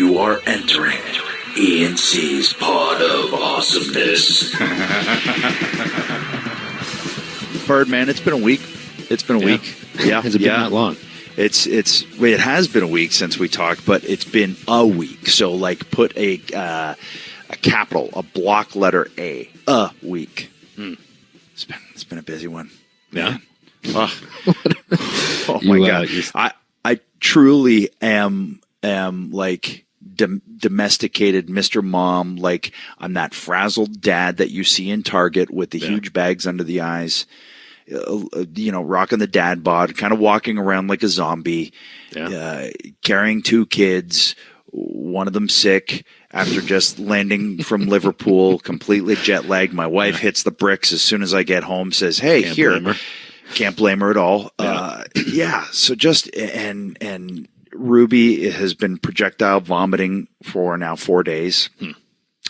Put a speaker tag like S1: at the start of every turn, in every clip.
S1: You are entering E&C's Pod of Awesomeness.
S2: Birdman, it's been a week. It's been a week. Yeah.
S3: Has it been that long?
S2: It has been a week since we talked, but it's been a week. So, like, put a capital, a block letter A week. It's been a busy one.
S3: Yeah.
S2: Oh my God. I truly am like domesticated Mr. Mom. Like, I'm that frazzled dad that you see in Target with the huge bags under the eyes, rocking the dad bod, kind of walking around like a zombie, carrying two kids, one of them sick after just landing from Liverpool, completely jet lagged. My wife hits the bricks as soon as I get home, says, "Hey, Can't blame her at all." So just, and Ruby has been projectile vomiting for now 4 days.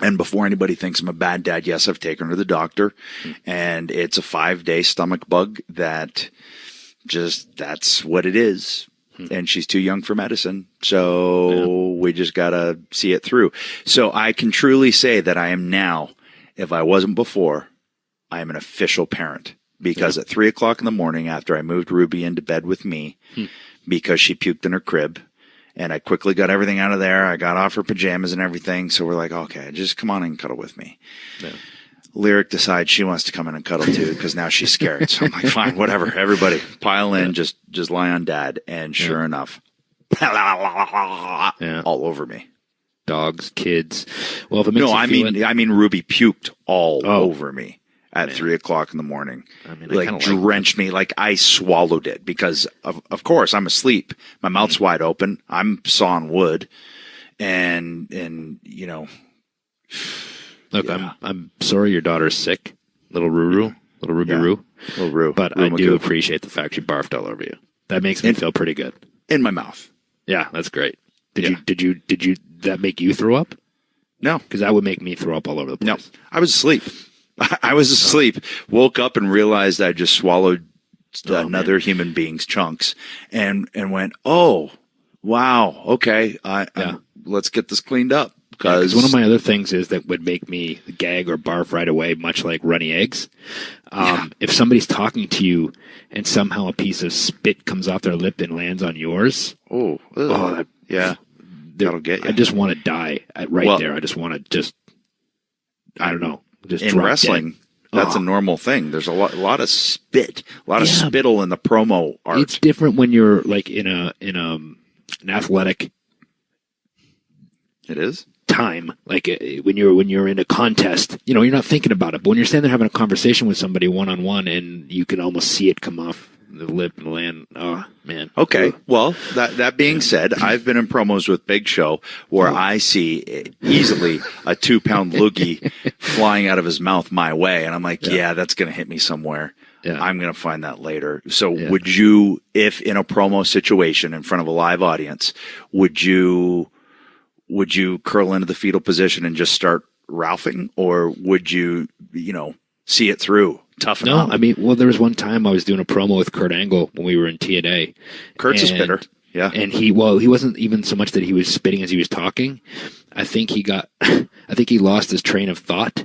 S2: And before anybody thinks I'm a bad dad, yes, I've taken her to the doctor, and it's a 5-day stomach bug that's what it is. And she's too young for medicine. So we just got to see it through. So I can truly say that I am now, if I wasn't before, I am an official parent. Because at 3 o'clock in the morning, after I moved Ruby into bed with me, because she puked in her crib, and I quickly got everything out of there. I got off her pajamas and everything. So we're like, okay, just come on and cuddle with me. Yeah. Lyric decides she wants to come in and cuddle too, because now she's scared. So I'm like, fine, whatever. Everybody pile in, just lie on dad. And sure enough, all over me.
S3: Dogs, kids. Well, if it makes
S2: I mean, Ruby puked all over me. At 3 o'clock in the morning, like drenched me, like I swallowed it because of course I'm asleep. My mouth's wide open. I'm sawing wood, and
S3: Look, I'm sorry your daughter's sick, little Ruru, little Ruby Roo,
S2: little Roo.
S3: But I do appreciate the fact she barfed all over you. That makes me feel pretty good.
S2: In my mouth.
S3: Yeah, that's great. Did you that make you throw up?
S2: No,
S3: because that would make me throw up all over the place.
S2: No, I was asleep. Woke up and realized I just swallowed another human being's chunks and went, oh, wow, okay, let's get this cleaned up.
S3: Because one of my other things is that would make me gag or barf right away, much like runny eggs. If somebody's talking to you and somehow a piece of spit comes off their lip and lands on yours.
S2: That'll get you.
S3: I just want to die there. I just want to I don't know.
S2: In wrestling, that's a normal thing. There's a lot of spit, a lot of spittle in the promo art.
S3: It's different when you're like in an athletic.
S2: It is
S3: time, like when you're in a contest. You're not thinking about it. But when you're standing there having a conversation with somebody one-on-one, and you can almost see it come off the lip and land. Oh man.
S2: Okay. Well, that being said, I've been in promos with Big Show where I see easily a 2-pound loogie flying out of his mouth my way, and I'm like, that's going to hit me somewhere. Yeah. I'm going to find that later. So would you, if in a promo situation in front of a live audience, would you curl into the fetal position and just start ralphing, or would you, see it through? Tough enough.
S3: No, I mean, there was one time I was doing a promo with Kurt Angle when we were in TNA.
S2: Kurt's a spitter. Yeah.
S3: And he wasn't even so much that he was spitting as he was talking. I think he lost his train of thought,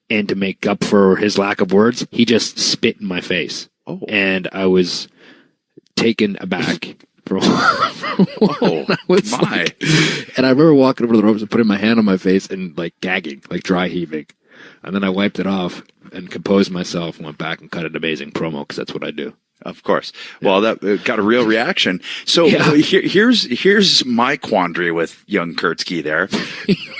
S3: and to make up for his lack of words, he just spit in my face. Oh. And I was taken aback. And I remember walking over the ropes and putting my hand on my face and like gagging, like dry heaving. And then I wiped it off and composed myself and went back and cut an amazing promo, because that's what I do.
S2: Of course. Well, that got a real reaction. So here's my quandary with young Kurtzky there.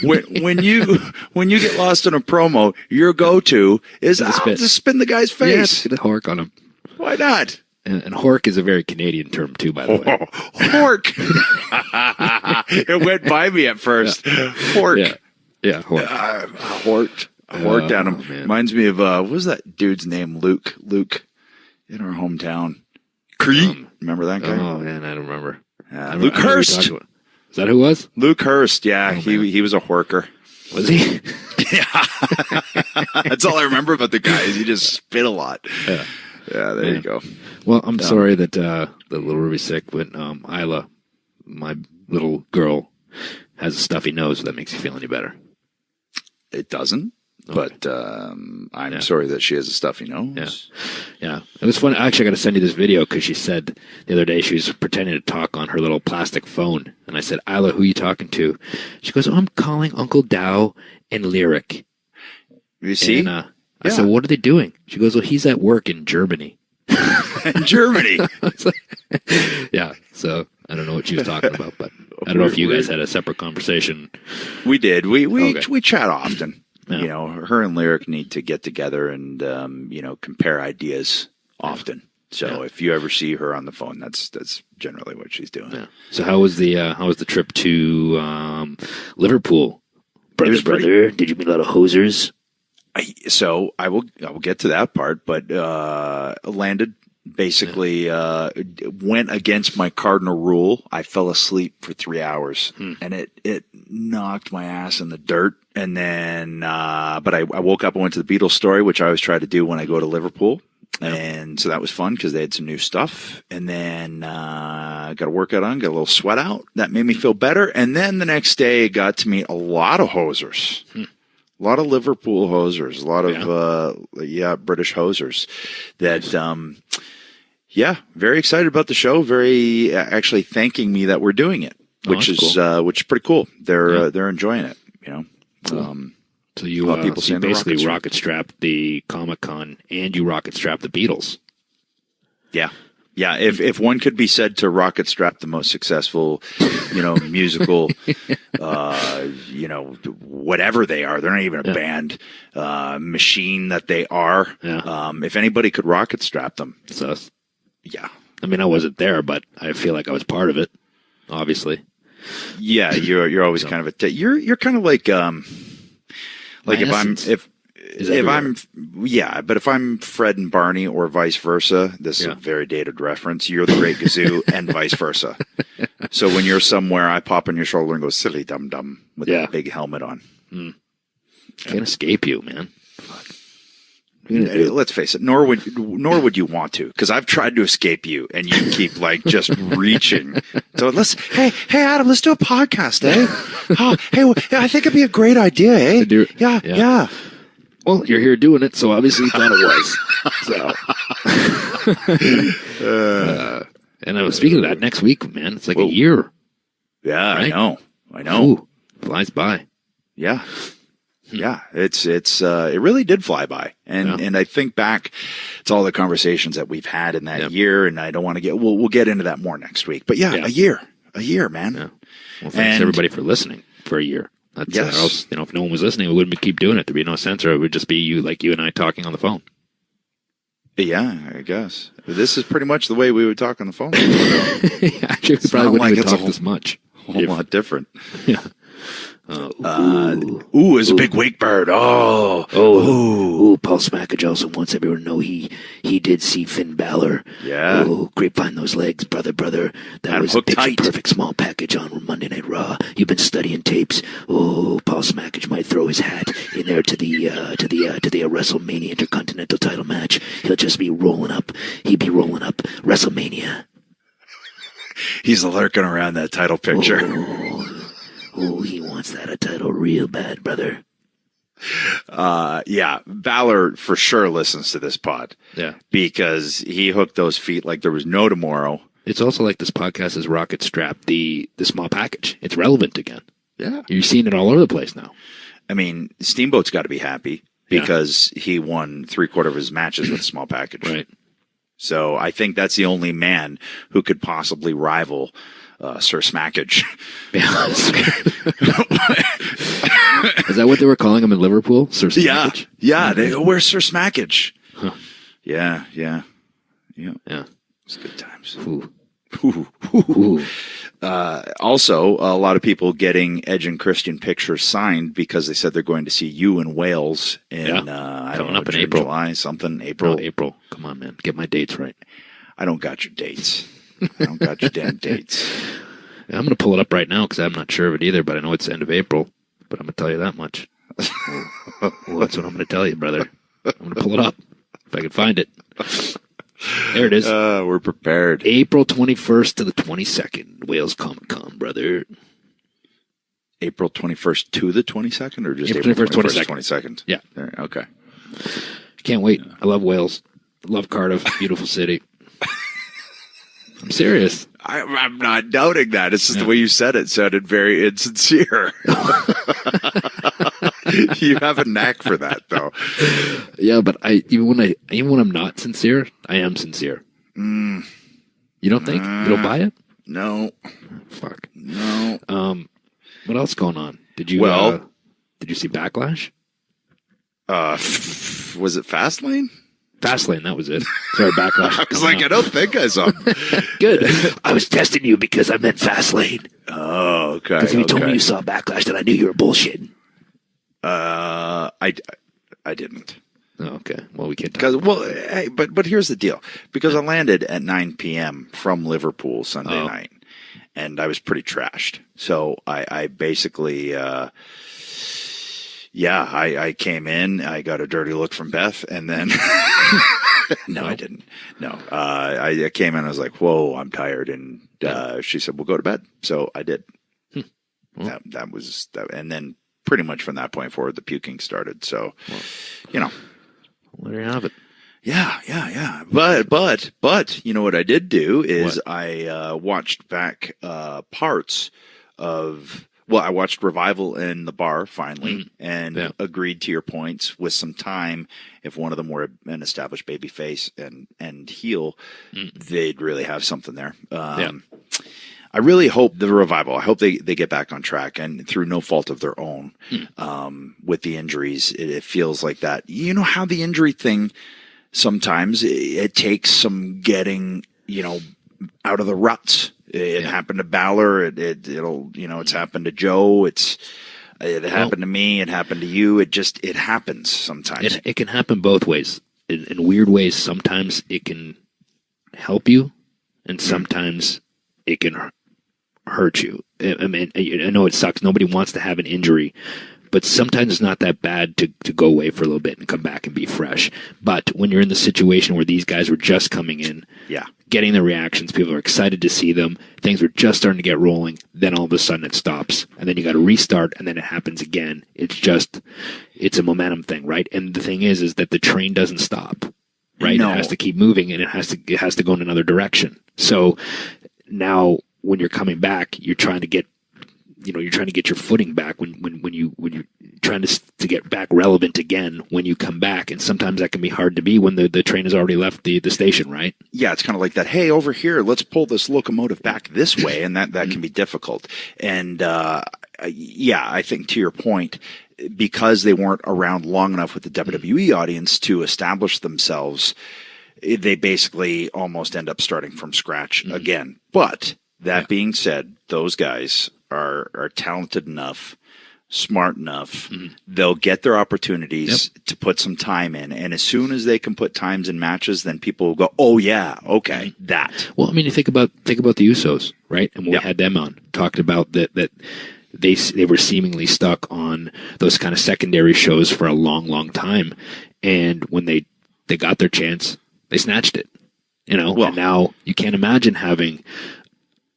S2: when you get lost in a promo, your go-to is to spin the guy's face.
S3: Yeah, get a hork on him.
S2: Why not?
S3: And hork is a very Canadian term too, by the way.
S2: Hork. It went by me at first. Hork.
S3: Yeah, hork.
S2: Horked. Horked at him. Man. Reminds me of what was that dude's name? Luke in our hometown. Cree. Remember that guy?
S3: Oh man, I don't remember.
S2: Luke Hurst.
S3: Is that who it was?
S2: Luke Hurst. Yeah, he was a horker.
S3: Was he?
S2: Yeah. That's all I remember about the guy. Is he just spit a lot. Yeah. Yeah, there you go.
S3: Well, I'm sorry that the little Ruby's sick, but Isla, my little girl, has a stuffy nose, if that makes you feel any better.
S2: It doesn't.
S3: Okay.
S2: But I'm sorry that she has a stuffy nose.
S3: Yeah. It was funny. Actually, I got to send you this video because she said the other day she was pretending to talk on her little plastic phone. And I said, Isla, who are you talking to? She goes, I'm calling Uncle Dow and Lyric.
S2: You see?
S3: And, I said, what are they doing? She goes, well, he's at work in Germany.
S2: In Germany?
S3: Yeah. So I don't know what she was talking about, but I don't know if you guys had a separate conversation.
S2: We did. We chat often.
S3: Yeah.
S2: You know, her and Lyric need to get together and, compare ideas often. So if you ever see her on the phone, that's generally what she's doing.
S3: Yeah. So how was the trip to Liverpool? Brother, did you meet a lot of hosers?
S2: So I will get to that part, but landed basically went against my cardinal rule. I fell asleep for 3 hours, and it knocked my ass in the dirt. And then, but I woke up and went to the Beatles story, which I always try to do when I go to Liverpool. And so that was fun because they had some new stuff. And then got a workout on, got a little sweat out. That made me feel better. And then the next day, got to meet a lot of hosers. A lot of Liverpool hosers, a lot of British hosers that very excited about the show, very actually thanking me that we're doing it, which is pretty cool. They're enjoying it, you know.
S3: Cool. So you basically rocket strapped the Comic-Con and you rocket strapped the Beatles. Yeah.
S2: Yeah, if one could be said to rocket strap the most successful, musical, whatever they are, they're not even a band, machine that they are.
S3: Yeah.
S2: If anybody could rocket strap them,
S3: it's us.
S2: Yeah.
S3: I mean, I wasn't there, but I feel like I was part of it. Obviously.
S2: Yeah, you're always kind of you're kind of like if I'm Fred and Barney or vice versa, this is a very dated reference. You're the Great Gazoo and vice versa. So when you're somewhere, I pop on your shoulder and go, silly dum dum, with a big helmet on.
S3: Can't escape you, man.
S2: Let's face it, nor would you want to, because I've tried to escape you and you keep just reaching. So hey Adam, let's do a podcast, eh? I think it'd be a great idea, eh? Yeah.
S3: Well, you're here doing it, so obviously you thought it was. So, and speaking of that, next week, man, it's like a year.
S2: Yeah, right? I know.
S3: Ooh, flies by.
S2: Yeah. Yeah, it really did fly by. And I think back to all the conversations that we've had in that year, and I don't want to we'll get into that more next week. But a year, man. Yeah.
S3: Well, thanks everybody for listening for a year. That's else, if no one was listening, we wouldn't keep doing it. There'd be no sense, or it would just be you and I talking on the phone.
S2: Yeah, I guess. This is pretty much the way we would talk on the phone.
S3: Actually, we probably wouldn't even talk this much.
S2: A whole lot different.
S3: Yeah.
S2: It's a big wake bird. Paul
S3: SMACKAGE also wants everyone to know he did see Finn Balor.
S2: Yeah.
S3: Grapevine those legs, brother. That was a picture-perfect small package on Monday Night Raw. You've been studying tapes. Paul SMACKAGE might throw his hat in there to the WrestleMania Intercontinental title match. He'll just be rolling up. He'd be rolling up WrestleMania.
S2: He's lurking around that title picture.
S3: He wants that title real bad, brother.
S2: Balor for sure listens to this pod.
S3: Yeah.
S2: Because he hooked those feet like there was no tomorrow.
S3: It's also like this podcast is rocket strapped the small package. It's relevant again.
S2: Yeah.
S3: You're seeing it all over the place now.
S2: I mean, Steamboat's got to be happy because he won 3/4 of his matches with a small package.
S3: Right.
S2: So I think that's the only man who could possibly rival Sir SMACKAGE.
S3: Is that what they were calling him in Liverpool? Sir SMACKAGE?
S2: Yeah. Where's Sir SMACKAGE?
S3: Huh.
S2: Yeah. It's good times. Ooh. Also, a lot of people getting Edge and Christian pictures signed because they said they're going to see you in Wales in
S3: April.
S2: July, something. April.
S3: No, April. Come on, man. Get my dates right.
S2: I don't got your dates. I don't got your damn dates.
S3: I'm going to pull it up right now because I'm not sure of it either, but I know it's the end of April. But I'm going to tell you that much. Well, that's what I'm going to tell you, brother. I'm going to pull it up if I can find it. There it is.
S2: We're prepared.
S3: April 21st to the 22nd, Wales Comic-Con, brother.
S2: April 21st to the 22nd, or just
S3: April
S2: April
S3: 21st,
S2: 22nd?
S3: Yeah.
S2: Okay.
S3: Can't wait. I love Wales. Love Cardiff. Beautiful city. I'm serious.
S2: I'm not doubting that. It's just the way you said it sounded very insincere. You have a knack for that, though.
S3: Yeah, but even when I'm not sincere, I am sincere. You don't think? You don't buy it?
S2: No.
S3: Fuck.
S2: No.
S3: What else going on? Did you see Backlash?
S2: Was it Fastlane?
S3: Fastlane, that was it. Sorry, Backlash.
S2: I was like, I don't think I saw.
S3: Good. I was testing you because I meant Fastlane.
S2: Oh, okay.
S3: Because when you told me you saw Backlash, then I knew you were bullshitting.
S2: I didn't.
S3: Oh, okay. Well, we can't talk.
S2: Hey, but here's the deal. Because I landed at 9 p.m. from Liverpool Sunday night, and I was pretty trashed. So I basically, I came in, I got a dirty look from Beth, and then no, I didn't. No, I came in, I was like, whoa, I'm tired. And she said, well, go to bed. So I did. That was that. And then pretty much from that point forward, the puking started. So,
S3: There you have it.
S2: Yeah. But you know what I did do is I watched back parts of. Well, I watched Revival in the bar finally, and agreed to your points with some time. If one of them were an established babyface and heel, they'd really have something there. I really hope the Revival. I hope they get back on track, and through no fault of their own. With the injuries, it feels like that. You know how the injury thing sometimes it takes some getting out of the ruts. It happened to Balor. It'll it's happened to Joe. It happened to me. It happened to you. It happens sometimes.
S3: It can happen both ways. In weird ways, sometimes it can help you, and sometimes it can hurt you. I mean, I know it sucks. Nobody wants to have an injury, but sometimes it's not that bad to go away for a little bit and come back and be fresh. But when you're in the situation where these guys were just coming in, getting the reactions, people are excited to see them, things were just starting to get rolling, then all of a sudden it stops. And then you got to restart, and then it happens again. It's a momentum thing, right? And the thing is that the train doesn't stop, right? No. It has to keep moving, and it has to go in another direction. So now when you're coming back, you're trying to get your footing back when you're trying to get back relevant again when you come back. And sometimes that can be hard to be when the train has already left the station, right?
S2: Yeah, it's kind of like that. Hey, over here, let's pull this locomotive back this way. And that can be difficult. And, I think to your point, because they weren't around long enough with the WWE audience to establish themselves, they basically almost end up starting from scratch again. But that being said, those guys are talented enough, smart enough. They'll get their opportunities to put some time in. And as soon as they can put times in matches, then people will go, oh yeah, okay, that.
S3: Well, I mean, you think about the Usos, right? And when we had them on, talked about that they were seemingly stuck on those kind of secondary shows for a long, long time. And when they got their chance, they snatched it, and now you can't imagine having,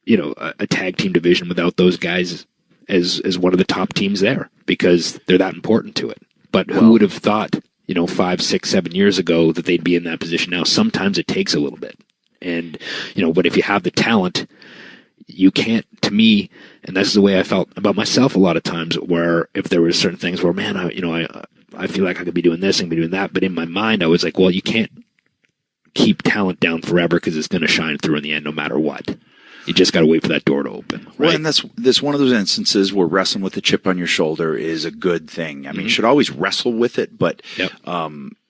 S3: a tag team division without those guys as one of the top teams there, because they're that important to it. But who would have thought, 5, 6, 7 years ago that they'd be in that position now? Sometimes it takes a little bit. And, but if you have the talent, you can't, to me, and that's the way I felt about myself a lot of times, where if there were certain things where, man, I feel like I could be doing this and be doing that. But in my mind, I was like, well, you can't keep talent down forever, because it's going to shine through in the end no matter what. You just got to wait for that door to open. Right?
S2: Well, and that's one of those instances where wrestling with a chip on your shoulder is a good thing. I mean, you should always wrestle with it, but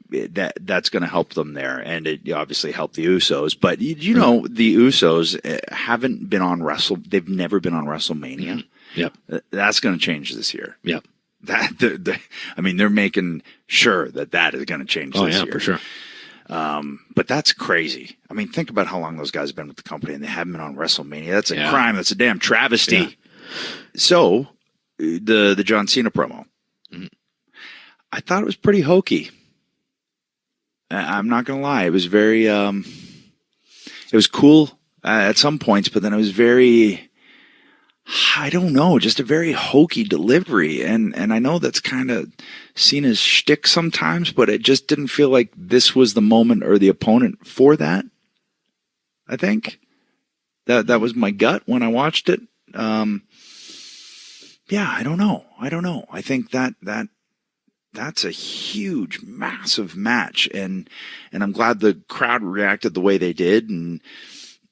S2: that's going to help them there, and it obviously helped the Usos. But the Usos haven't been on They've never been on WrestleMania.
S3: Yep,
S2: that's going to change this year.
S3: Yep.
S2: They're making sure that is going to change this year.
S3: For sure.
S2: But that's crazy. I mean, think about how long those guys have been with the company, and they haven't been on WrestleMania. That's a crime. That's a damn travesty. Yeah. So, the John Cena promo, I thought it was pretty hokey. I'm not going to lie. It was very, it was cool at some points, but then it was very, I don't know, just a very hokey delivery. And I know that's kind of seen as shtick sometimes, but it just didn't feel like this was the moment or the opponent for that. I think that was my gut when I watched it. Yeah, I don't know. I think that's a huge, massive match. And I'm glad the crowd reacted the way they did. And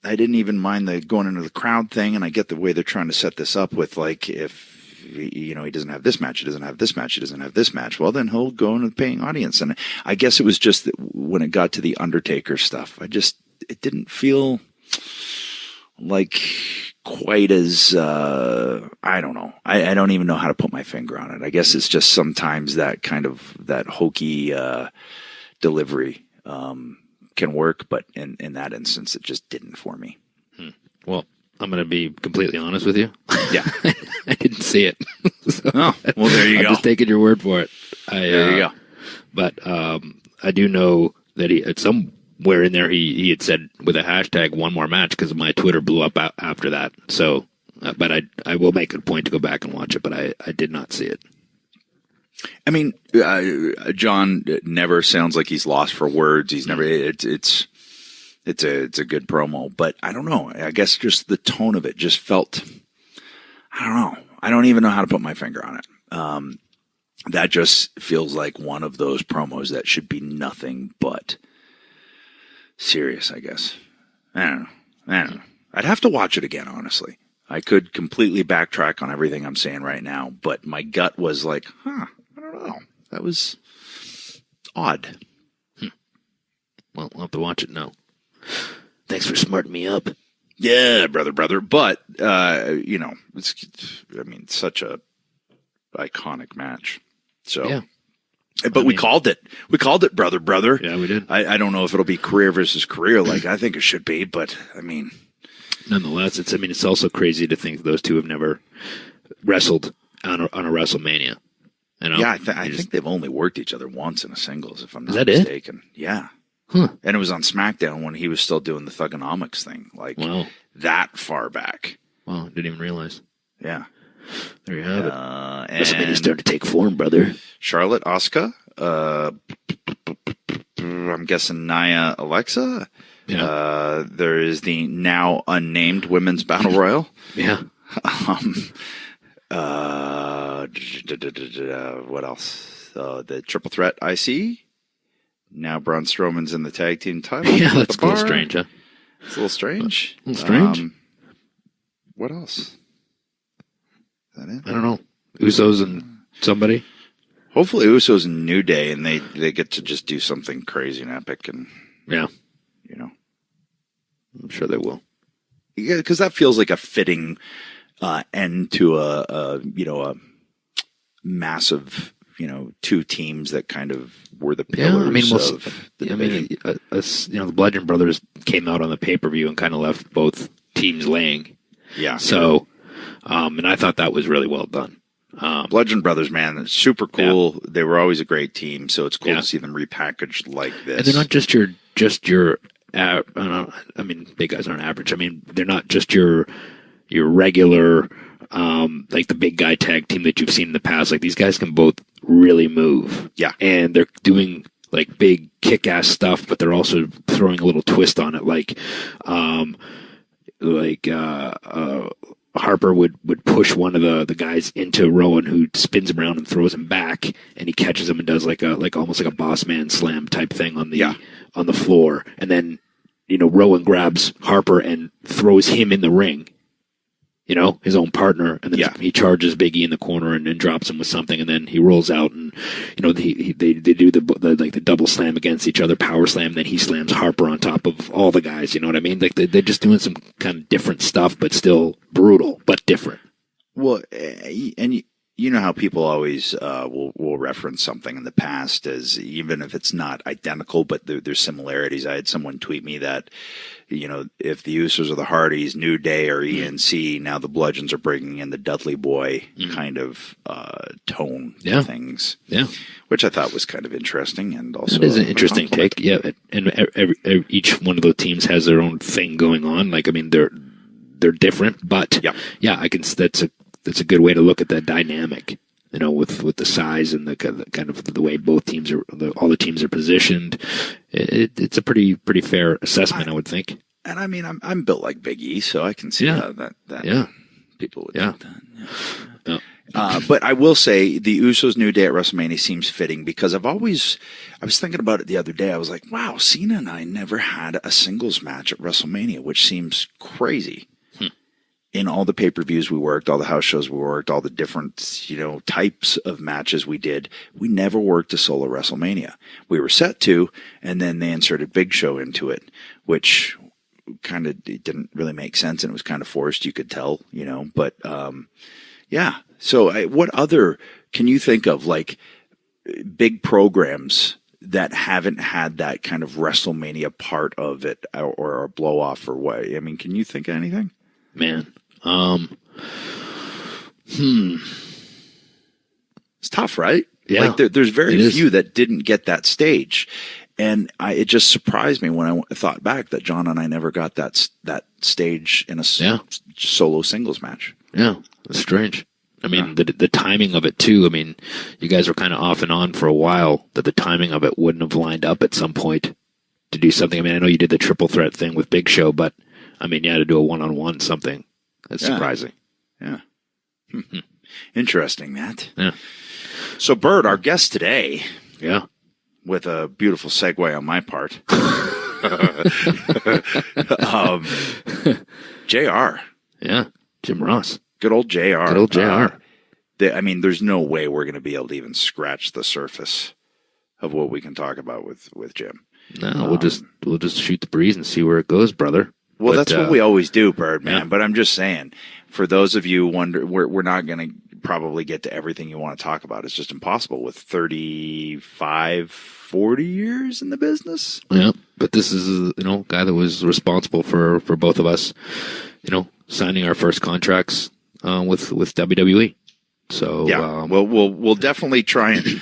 S2: I didn't even mind the going into the crowd thing, and I get the way they're trying to set this up with, like, if, he doesn't have this match, he doesn't have this match, he doesn't have this match, well, then he'll go into the paying audience. And I guess it was just that when it got to the Undertaker stuff, it didn't feel like quite as, I don't know. I don't even know how to put my finger on it. I guess it's just sometimes that kind of, that hokey, delivery, can work, but in that instance, it just didn't for me.
S3: Well, I'm going to be completely honest with you.
S2: Yeah.
S3: I didn't see it. So
S2: well, there you go.
S3: I'm just taking your word for it.
S2: There you go.
S3: But I do know that he, at somewhere in there, he had said with a hashtag one more match, because my Twitter blew up after that. So, but I will make it a point to go back and watch it, but I did not see it.
S2: I mean, John never sounds like he's lost for words. He's never. It's a good promo, but I don't know. I guess just the tone of it just felt. I don't know. I don't even know how to put my finger on it. That just feels like one of those promos that should be nothing but serious. I guess. I don't know. I'd have to watch it again, honestly. I could completely backtrack on everything I'm saying right now, but my gut was like, I don't know. That was odd.
S3: Well, I'll have to watch it now. Thanks for smarting me up.
S2: Yeah, brother. But, it's such a iconic match. So,
S3: yeah.
S2: But we called it. We called it brother.
S3: Yeah, we did.
S2: I don't know if it'll be career versus career like I think it should be, but I mean,
S3: nonetheless, it's also crazy to think those two have never wrestled on a WrestleMania. You know?
S2: Yeah, I think they've only worked each other once in a singles, if I'm not
S3: that
S2: mistaken.
S3: It?
S2: Yeah.
S3: Huh.
S2: And it was on SmackDown when he was still doing the Thugonomics thing, like that far back.
S3: Wow, didn't even realize.
S2: Yeah.
S3: There you have it. WrestleMania's starting to take form, brother.
S2: Charlotte, Asuka, I'm guessing Nia, Alexa.
S3: Yeah.
S2: There is the now unnamed Women's Battle Royal.
S3: Yeah.
S2: What else? The Triple Threat IC. Now Braun Strowman's in the tag team title.
S3: Yeah, that's a little strange, huh?
S2: It's a little strange.
S3: A little strange.
S2: What else? Is that it?
S3: I don't know. Usos and somebody?
S2: Hopefully Usos and New Day, and they get to just do something crazy and epic, and
S3: yeah,
S2: I'm
S3: sure they will.
S2: Yeah, because that feels like a fitting end to a massive, two teams that kind of were the pillars of the division.
S3: The Bludgeon Brothers came out on the pay-per-view and kind of left both teams laying.
S2: Yeah.
S3: So, and I thought that was really well done.
S2: Bludgeon Brothers, man, it's super cool. Yeah. They were always a great team, so it's cool to see them repackaged like this.
S3: And they're not just your. Big guys aren't average. I mean, they're not just your regular, like the big guy tag team that you've seen in the past. Like, these guys can both really move.
S2: Yeah. And
S3: they're doing like big kick-ass stuff, but they're also throwing a little twist on it. Harper would push one of the guys into Rowan, who spins him around and throws him back, and he catches him and does almost like a boss man slam type thing on the floor. And then, Rowan grabs Harper and throws him in the ring, his own partner, and then he charges Big E in the corner and drops him with something, and then he rolls out, and they do the double slam against each other, power slam, then he slams Harper on top of all the guys. You know what I mean? Like, they're just doing some kind of different stuff, but still brutal, but different.
S2: Well, and you know how people always will reference something in the past as, even if it's not identical, but there's similarities. I had someone tweet me that, if the Usos or the Hardys, New Day or E&C, now the Bludgeons are bringing in the Dudley Boy kind of tone to things.
S3: Yeah.
S2: Which I thought was kind of interesting, and also
S3: it is an interesting take. Yeah, and each one of those teams has their own thing going on. Like, I mean, they're different, but yeah, that's a good way to look at that dynamic. You know, with the size and the kind of the way both teams are, all the teams are positioned, it's a pretty fair assessment, I would think.
S2: And I mean, I'm built like Big E, so I can see how that people would do that. But I will say the Usos' New Day at WrestleMania seems fitting because I was thinking about it the other day. I was like, wow, Cena and I never had a singles match at WrestleMania, which seems crazy. In all the pay-per-views we worked, all the house shows we worked, all the different, types of matches we did, we never worked a solo WrestleMania. We were set to, and then they inserted Big Show into it, which kind of didn't really make sense, and it was kind of forced, you could tell, but, yeah. So what other can you think of, like, big programs that haven't had that kind of WrestleMania part of it or a blow off or what? I mean, can you think of anything?
S3: Man.
S2: It's tough, right?
S3: Yeah.
S2: Like there's very few that didn't get that stage. And it just surprised me when I thought back that John and I never got that stage in a solo singles match.
S3: Yeah, that's strange. I mean, the timing of it too. I mean, you guys were kind of off and on for a while. That the timing of it wouldn't have lined up at some point to do something. I mean, I know you did the triple threat thing with Big Show, but I mean, to do a one-on-one something. That's surprising.
S2: Yeah. Interesting, that.
S3: Yeah.
S2: So, Bert, our guest today.
S3: Yeah.
S2: With a beautiful segue on my part. JR.
S3: Yeah. Jim Ross.
S2: Good old JR.
S3: Good old JR.
S2: I mean, there's no way we're going to be able to even scratch the surface of what we can talk about with Jim.
S3: No, we'll just shoot the breeze and see where it goes, brother.
S2: Well, that's what we always do, Bird, man.
S3: Yeah.
S2: But I'm just saying, for those of you who wonder, we're not going to probably get to everything you want to talk about. It's just impossible with 35, 40 years in the business.
S3: Yeah, but this is a guy that was responsible for both of us, signing our first contracts with WWE. So
S2: yeah, we'll definitely try and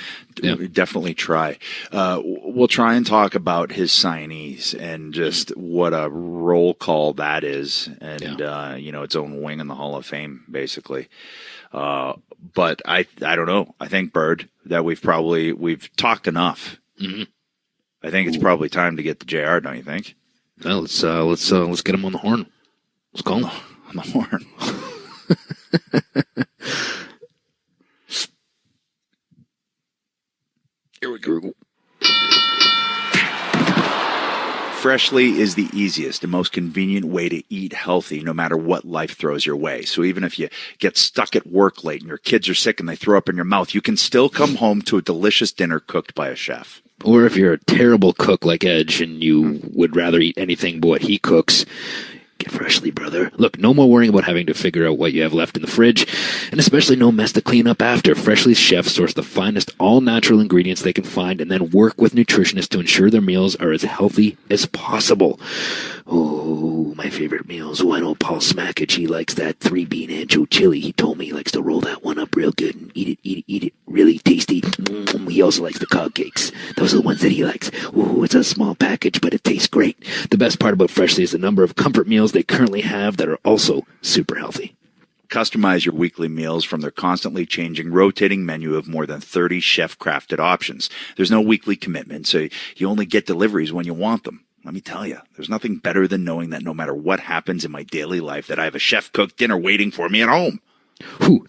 S2: definitely try. We'll try and talk about his signees and just what a roll call that is, and its own wing in the Hall of Fame, basically. But I don't know. I think, Bird, that we've talked enough. Mm-hmm. I think it's probably time to get the JR. Don't you think?
S3: Well, let's get him on the horn. Let's call him
S2: on the horn.
S3: Here we go.
S2: Freshly is the easiest and most convenient way to eat healthy no matter what life throws your way. So even if you get stuck at work late and your kids are sick and they throw up in your mouth, you can still come home to a delicious dinner cooked by a chef.
S3: Or if you're a terrible cook like Edge and you would rather eat anything but what he cooks, get Freshly, brother. Look, no more worrying about having to figure out what you have left in the fridge, and especially no mess to clean up after. Freshly's chefs source the finest all-natural ingredients they can find and then work with nutritionists to ensure their meals are as healthy as possible. Oh, my favorite meals. Oh, I know Paul SMACKAGE, he likes that 3-bean ancho chili. He told me he likes to roll that one up real good and eat it. Really tasty. He also likes the cog cakes. Those are the ones that he likes. Ooh, it's a small package, but it tastes great. The best part about Freshly is the number of comfort meals they currently have that are also super healthy.
S2: Customize your weekly meals from their constantly changing, rotating menu of more than 30 chef-crafted options. There's no weekly commitment, so you only get deliveries when you want them. Let me tell you, there's nothing better than knowing that no matter what happens in my daily life, that I have a chef-cooked dinner waiting for me at home.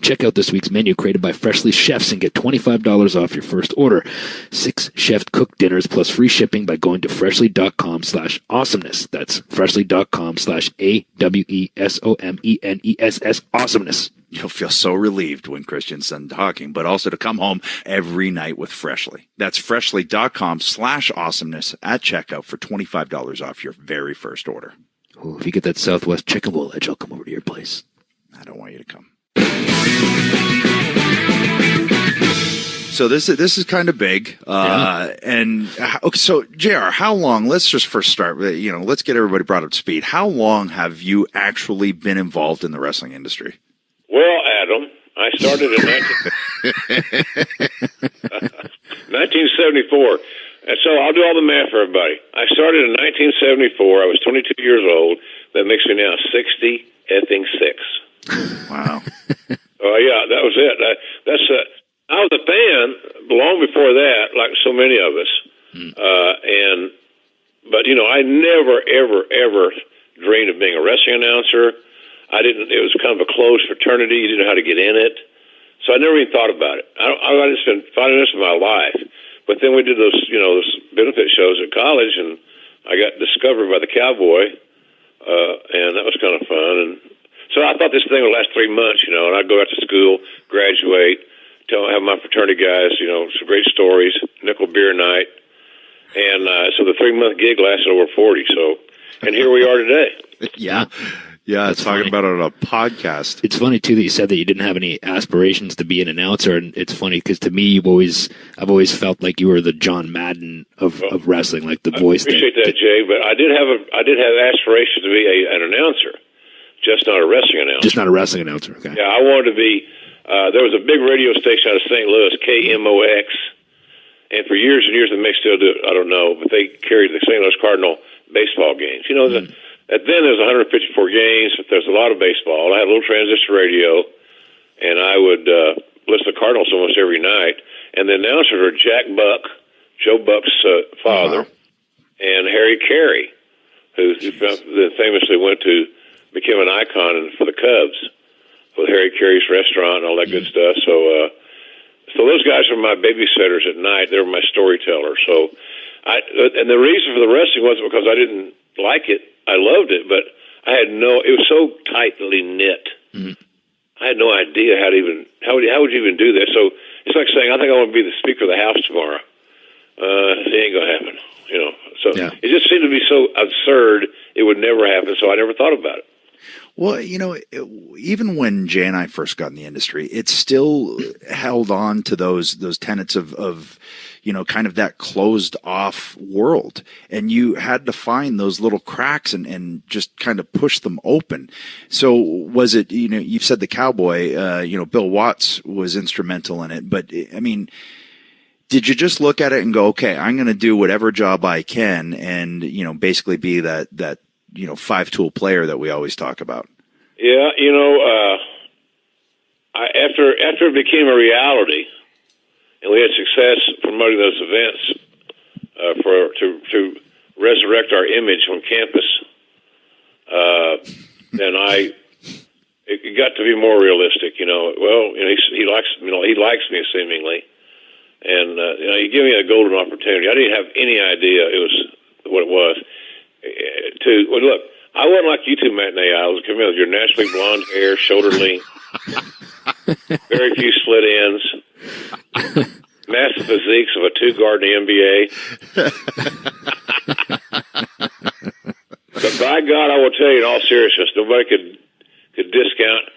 S3: Check out this week's menu created by Freshly chefs and get $25 off your first order. 6 chef-cooked dinners plus free shipping by going to freshly.com/awesomeness. That's freshly.com/AWESOMENESS awesomeness.
S2: You'll feel so relieved when Christian's done talking, but also to come home every night with Freshly. That's freshly.com/awesomeness at checkout for $25 off your very first order.
S3: Ooh, if you get that Southwest chicken bowl, Edge, I'll come over to your place.
S2: I don't want you to come. So this is kind of big, and okay, so JR, how long? Let's just first start. Let's get everybody brought up to speed. How long have you actually been involved in the wrestling industry?
S4: Well, Adam, I started in 1974, and so I'll do all the math for everybody. I started in 1974. I was 22 years old. that makes me now 60 effing 6.
S2: Wow.
S4: Oh yeah, that was it. I was a fan long before that, like so many of us. But you know, I never, ever dreamed of being a wrestling announcer. I didn't. It was kind of a closed fraternity. You didn't know how to get in it, so I never even thought about it. I just been finding this in my life. But then we did those benefit shows at college, and I got discovered by the Cowboy, and that was kind of fun. And so I thought this thing would last 3 months, and I'd go out to school, graduate, have my fraternity guys, some great stories, nickel beer night. And so the 3-month gig lasted over 40. So, and here we are today.
S2: Yeah. Yeah, it's talking about it on a podcast.
S3: It's funny too that you said that you didn't have any aspirations to be an announcer, and it's funny because to me, I've always felt like you were the John Madden of wrestling, like the voice.
S4: I appreciate that, Jay. But I did have aspirations to be an announcer, just not a wrestling announcer.
S3: Just not a wrestling announcer. Okay.
S4: Yeah, I wanted to be. There was a big radio station out of St. Louis, KMOX, and for years and years, they may still do it. I don't know, but they carried the St. Louis Cardinal baseball games. Then there's 154 games, but there's a lot of baseball. I had a little transistor radio, and I would listen to Cardinals almost every night. And the announcers were Jack Buck, Joe Buck's father, and Harry Carey, who famously became an icon for the Cubs with Harry Carey's restaurant and all that good stuff. So those guys were my babysitters at night. They were my storytellers. And the reason for the wrestling wasn't because I didn't like it. I loved it, but it was so tightly knit. I had no idea how would you even do that? So it's like saying, I think I want to be the Speaker of the House tomorrow. It ain't going to happen, So It just seemed to be so absurd, it would never happen, so I never thought about it.
S2: Well, even when Jay and I first got in the industry, it still held on to those tenets of kind of that closed off world. And you had to find those little cracks and just kind of push them open. So was it, you said the Cowboy, Bill Watts was instrumental in it, but I mean, did you just look at it and go, okay, I'm going to do whatever job I can and, basically be that 5-tool player that we always talk about?
S4: Yeah, after it became a reality, and we had success promoting those events to resurrect our image on campus, then it got to be more realistic. He likes me seemingly, and he gave me a golden opportunity. I didn't have any idea it was what it was. Look, I wasn't like you two matinee idols. Come in with your naturally blonde hair, shoulder length, very few split ends, massive physiques of a two-guard in the NBA. But by God, I will tell you in all seriousness, nobody could discount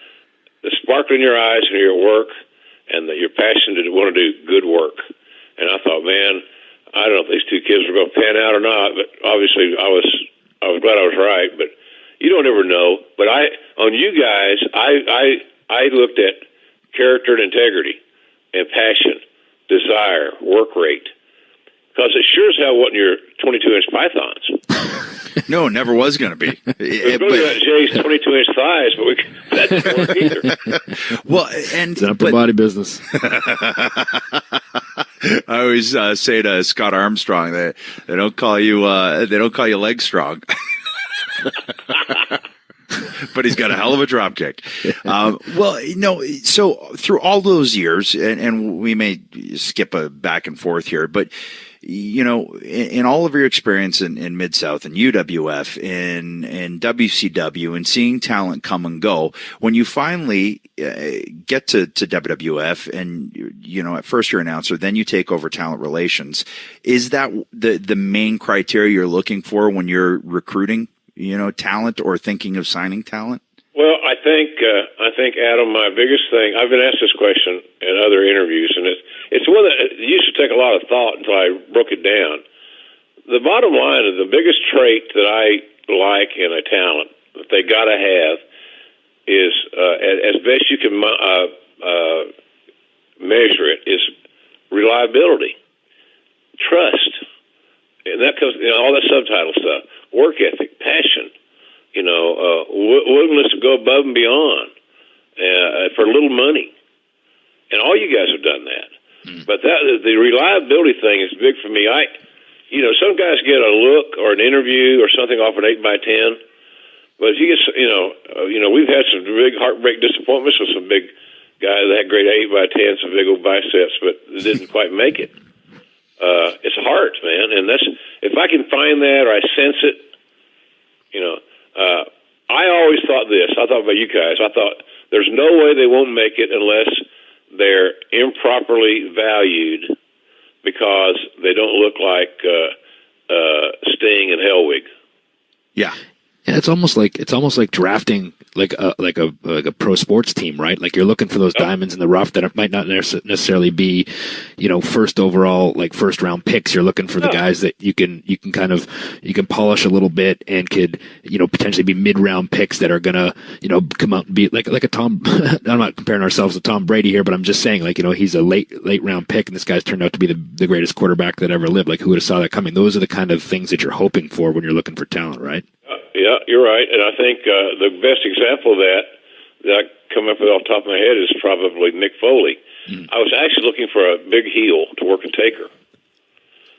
S4: the sparkle in your eyes and your work and your passion to want to do good work. And I thought, man, I don't know if these two kids were going to pan out or not, but obviously I was glad I was right, but you don't ever know. But on you guys, I looked at character and integrity and passion, desire, work rate, because it sure as hell wasn't your 22-inch pythons.
S2: No, never was going to be.
S4: We're going to Jay's 22-inch thighs, but that didn't work either.
S2: Well, and
S3: it's an upper body business.
S2: I always say to Scott Armstrong that they don't call you leg strong, but he's got a hell of a drop kick. So through all those years, and we may skip a back and forth here, but in all of your experience in Mid-South and UWF and WCW and seeing talent come and go, when you finally get to WWF and, at first you're an announcer, then you take over talent relations. Is that the main criteria you're looking for when you're recruiting, talent or thinking of signing talent?
S4: Well, I think Adam, my biggest thing, I've been asked this question in other interviews, and it's one that used to take a lot of thought until I broke it down. The bottom line is the biggest trait that I like in a talent that they got to have is, as best you can measure it, is reliability, trust, and that comes all that subtitle stuff, work ethic, passion. willingness to go above and beyond for little money. And all you guys have done that. But the reliability thing is big for me. Some guys get a look or an interview or something off an 8x10. But if you get, we've had some big heartbreak disappointments with some big guys that had great 8x10s, some big old biceps, but didn't quite make it. It's hard, man. And if I can find that or I sense it, I always thought this. I thought about you guys. I thought there's no way they won't make it unless they're improperly valued because they don't look like Sting and Hellwig.
S2: Yeah.
S3: Yeah, it's almost like drafting like a pro sports team, right? Like you're looking for those diamonds in the rough that might not necessarily be, first overall, like first round picks. You're looking for the guys that you can polish a little bit and could, potentially be mid round picks that are gonna, come out and be like a Tom. I'm not comparing ourselves to Tom Brady here, but I'm just saying, like, he's a late round pick, and this guy's turned out to be the greatest quarterback that ever lived. Like, who would have saw that coming? Those are the kind of things that you're hoping for when you're looking for talent, right?
S4: Yeah, you're right. And I think the best example of that I come up with off the top of my head is probably Mick Foley. I was actually looking for a big heel to work a Taker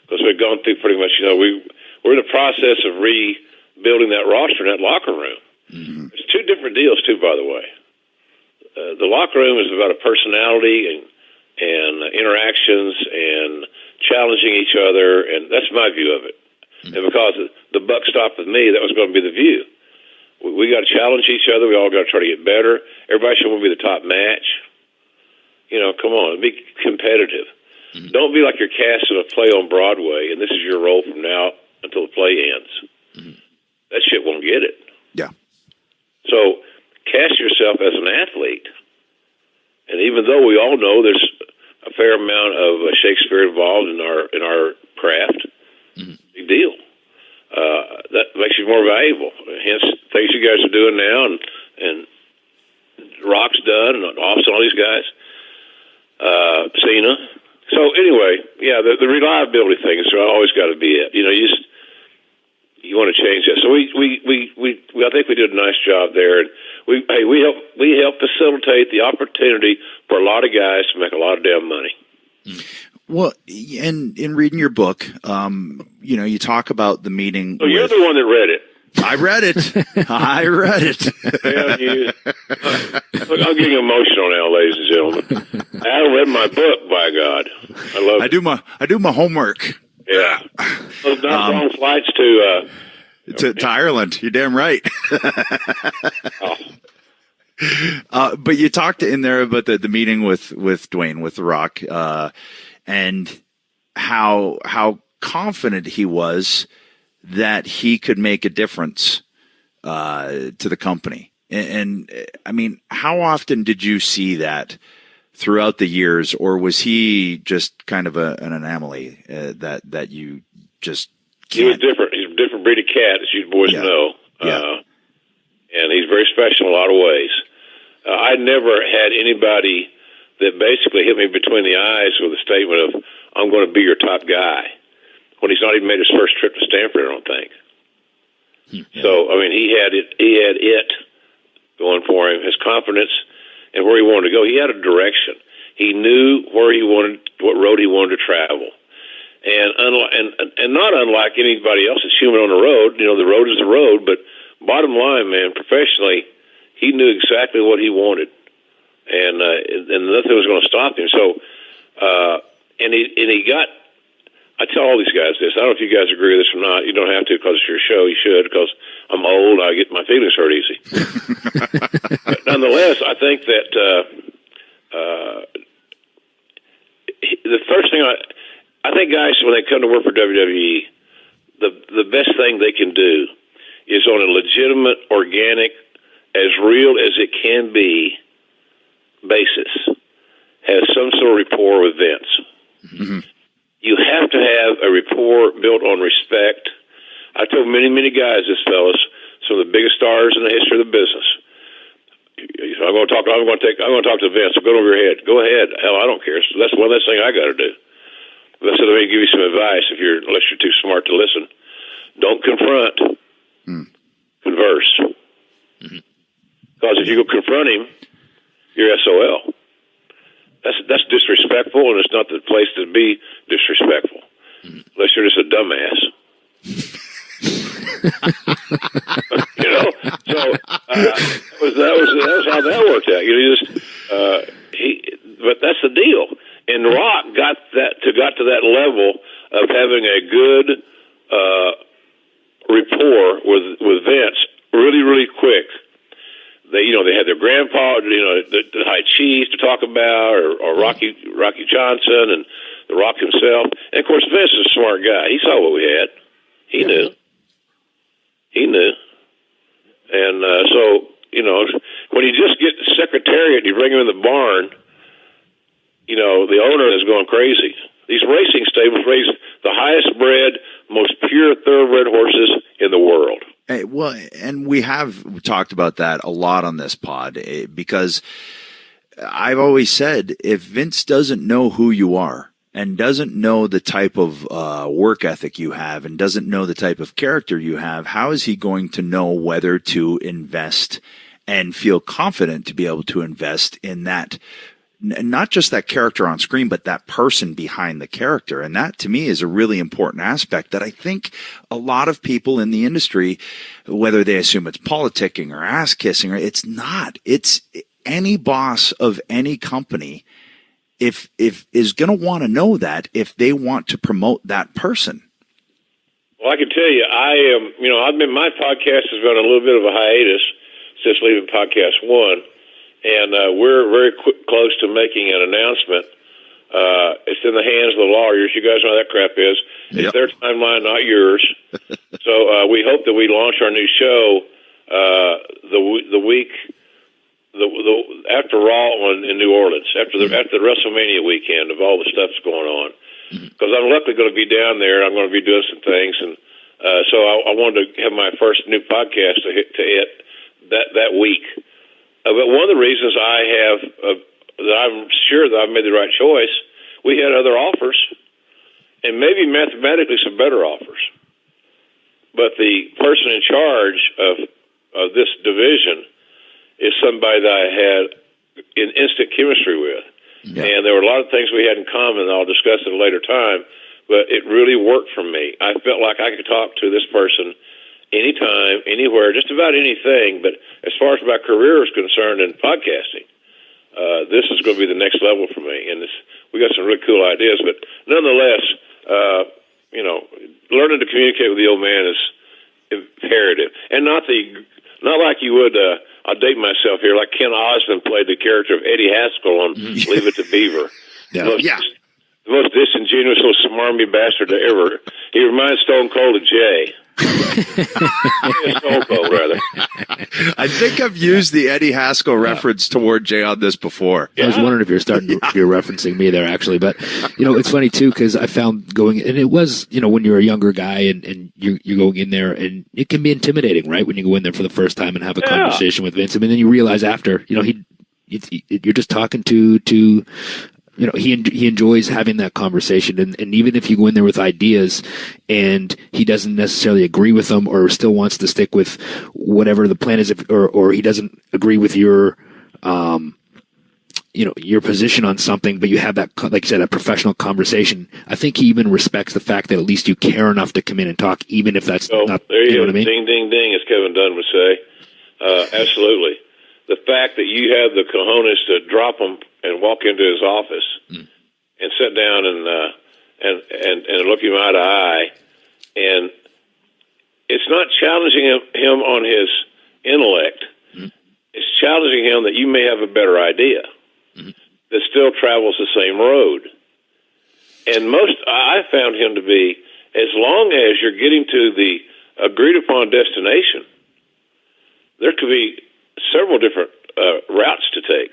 S4: because we'd gone through pretty much, we're in the process of rebuilding that roster in that locker room. There's two different deals, too, by the way. The locker room is about a personality and interactions and challenging each other, and that's my view of it. And because the buck stopped with me, that was going to be the view. We got to challenge each other. We all got to try to get better. Everybody should want to be the top match. Come on, be competitive. Don't be like you're casting a play on Broadway, and this is your role from now until the play ends. That shit won't get it.
S2: Yeah.
S4: So cast yourself as an athlete. And even though we all know there's a fair amount of Shakespeare involved in our craft, big deal. That makes you more valuable. Hence, things you guys are doing now, and Rock's done, and Austin, all these guys, Cena. So anyway, yeah, the reliability thing is always got to be it. You want to change that. So I think we did a nice job there, and we help facilitate the opportunity for a lot of guys to make a lot of damn money.
S2: Well, and in reading your book, you talk about the meeting.
S4: Oh, you're the one that read it.
S2: I read it. I read it.
S4: Look, I'm getting emotional now, ladies and gentlemen. I haven't read my book, by God. I love it.
S2: I do my homework.
S4: Yeah. Those not long flights
S2: to Ireland. You're damn right. But you talked in there about the meeting with Dwayne, with The Rock, and how confident he was that he could make a difference to the company. And I mean, how often did you see that throughout the years, or was he just kind of an anomaly that you just can't?
S4: He was different. He's a different breed of cat, as you boys know. And he's very special in a lot of ways. I never had anybody that basically hit me between the eyes with a statement of, I'm going to be your top guy, when he's not even made his first trip to Stanford, I don't think. So, I mean, he had it going for him, his confidence and where he wanted to go. He had a direction. He knew where he wanted, what road he wanted to travel. And not unlike anybody else that's human on the road, the road is the road, but bottom line, man, professionally, he knew exactly what he wanted, and nothing was going to stop him. So, and he got. I tell all these guys this. I don't know if you guys agree with this or not. You don't have to because it's your show. You should, because I'm old. I get my feelings hurt easy. But nonetheless, I think that the first thing I think guys, when they come to work for WWE, the best thing they can do is on a legitimate, organic, as real as it can be basis, has some sort of rapport with Vince. Mm-hmm. You have to have a rapport built on respect. I told many, many guys this, fellas, some of the biggest stars in the history of the business. I'm going to talk to Vince. Go over your head. Go ahead. Hell, I don't care. So that's one less thing I got to do. But so let me give you some advice. Unless you're too smart to listen, don't confront. converse. Because if you go confront him, you're SOL. That's disrespectful, and it's not the place to be disrespectful, unless you're just a dumbass. You know, so that was how that worked out. You just but that's the deal. And Rock got to that level of having a good rapport with Vince really, really quick. They had their grandpa, the high cheese to talk about, or Rocky Johnson and the Rock himself. And of course, Vince is a smart guy. He saw what we had. He knew. And so, when you just get the Secretariat, you bring him in the barn, the owner is going crazy. These racing stables raise the highest bred, most pure thoroughbred horses in the world.
S2: Hey, well, and we have talked about that a lot on this pod, because I've always said, if Vince doesn't know who you are and doesn't know the type of work ethic you have and doesn't know the type of character you have, how is he going to know whether to invest and feel confident to be able to invest in that? Not just that character on screen, but that person behind the character. And that, to me, is a really important aspect that I think a lot of people in the industry, whether they assume it's politicking or ass kissing, or it's not. It's any boss of any company if is going to want to know that if they want to promote that person.
S4: Well, I can tell you, my podcast has been on a little bit of a hiatus since leaving Podcast One. And we're very close to making an announcement. It's in the hands of the lawyers. You guys know how that crap is. It's their timeline, not yours. So we hope that we launch our new show the week after Raw in New Orleans, after the WrestleMania weekend of all the stuff that's going on. Because I'm luckily going to be down there. I'm going to be doing some things, and so I wanted to have my first new podcast to hit that week. But one of the reasons I have that I'm sure that I've made the right choice, we had other offers, and maybe mathematically some better offers. But the person in charge of this division is somebody that I had in instant chemistry with. Yeah. And there were a lot of things we had in common, and I'll discuss at a later time, but it really worked for me. I felt like I could talk to this person anytime, anywhere, just about anything. But as far as my career is concerned in podcasting, this is going to be the next level for me. And we got some really cool ideas. But nonetheless, learning to communicate with the old man is imperative. And not like you would, I'll date myself here, like Ken Osmond played the character of Eddie Haskell on Leave It to Beaver. The most disingenuous little smarmy bastard to ever. He reminds Stone Cold of Jay. Stone Cold, rather.
S2: I think I've used the Eddie Haskell reference toward Jay on this before.
S3: I was wondering if you're referencing me there, actually. But, it's funny, too, because I found and it was, when you're a younger guy and you're going in there, and it can be intimidating, right, when you go in there for the first time and have a conversation with Vince. I mean, then you realize after, you're just talking to he enjoys having that conversation, and even if you go in there with ideas and he doesn't necessarily agree with them or still wants to stick with whatever the plan is, or he doesn't agree with your your position on something, but you have that, like you said, a professional conversation. I think he even respects the fact that at least you care enough to come in and talk, even if that's not.
S4: There you
S3: know
S4: go.
S3: What I mean?
S4: Ding, ding, ding, as Kevin Dunn would say. Absolutely. The fact that you have the cojones to drop him and walk into his office and sit down and look him eye to eye, and it's not challenging him on his intellect. It's challenging him that you may have a better idea that still travels the same road. And I found him to be, as long as you're getting to the agreed upon destination, there could be several different routes to take.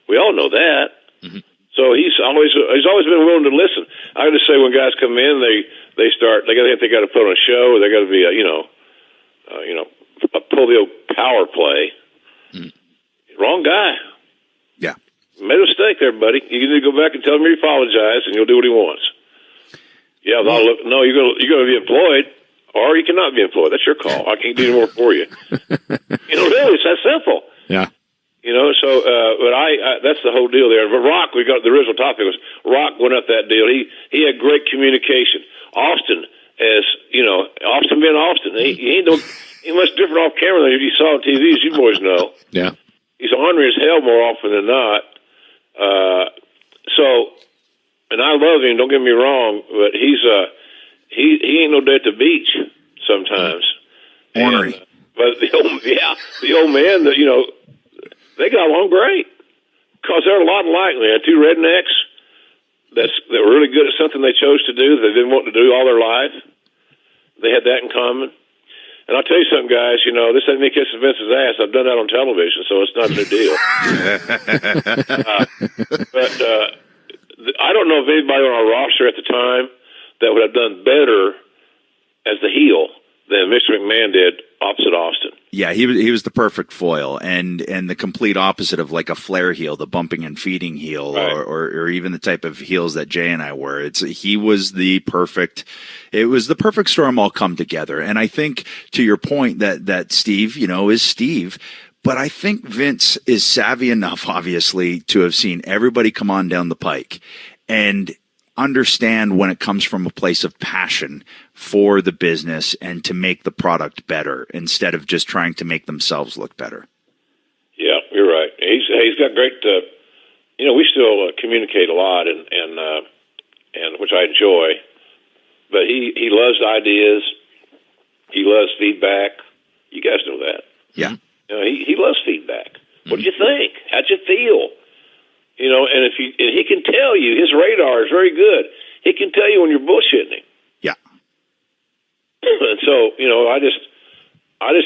S4: We all know that. So he's always been willing to listen. I just say when guys come in, they got to put on a show, or they got to be a polio power play. Wrong guy.
S2: Yeah,
S4: made a mistake there, buddy. You need to go back and tell him you apologize, and you'll do what he wants. Yeah, no, you're going to be employed. or you cannot be employed. That's your call. I can't do any more for you. Really, it's that simple.
S3: Yeah.
S4: So, but that's the whole deal there. But Rock, we got the original topic was Rock went up that deal. He had great communication. Austin, Austin being Austin, he ain't much different off camera than if you saw on TV, as you boys know.
S3: Yeah.
S4: He's ornery as hell more often than not. And I love him. Don't get me wrong, but he ain't no day at the beach sometimes.
S2: Ornery.
S4: But the old man, they got along great because they're a lot alike. They had two rednecks that were really good at something they chose to do that they didn't want to do all their life. They had that in common. And I'll tell you something, guys, this ain't me kissing Vince's ass. I've done that on television, so it's not a big deal. But I don't know if anybody on our roster at the time that would have done better as the heel than Mr. McMahon did opposite Austin.
S2: Yeah, he was the perfect foil and the complete opposite of like a Flair heel, the bumping and feeding heel, right. or even the type of heels that Jay and I were. It was the perfect storm all come together. And I think to your point that Steve, is Steve. But I think Vince is savvy enough, obviously, to have seen everybody come on down the pike and understand when it comes from a place of passion for the business and to make the product better instead of just trying to make themselves look better. Yeah,
S4: you're right. He's got great. We still communicate a lot, and which I enjoy. But he loves ideas. He loves feedback. You guys know that.
S2: Yeah.
S4: He loves feedback. What do you think? How'd you feel? And if he can tell you, his radar is very good. He can tell you when you're bullshitting him.
S2: Yeah.
S4: And so, I just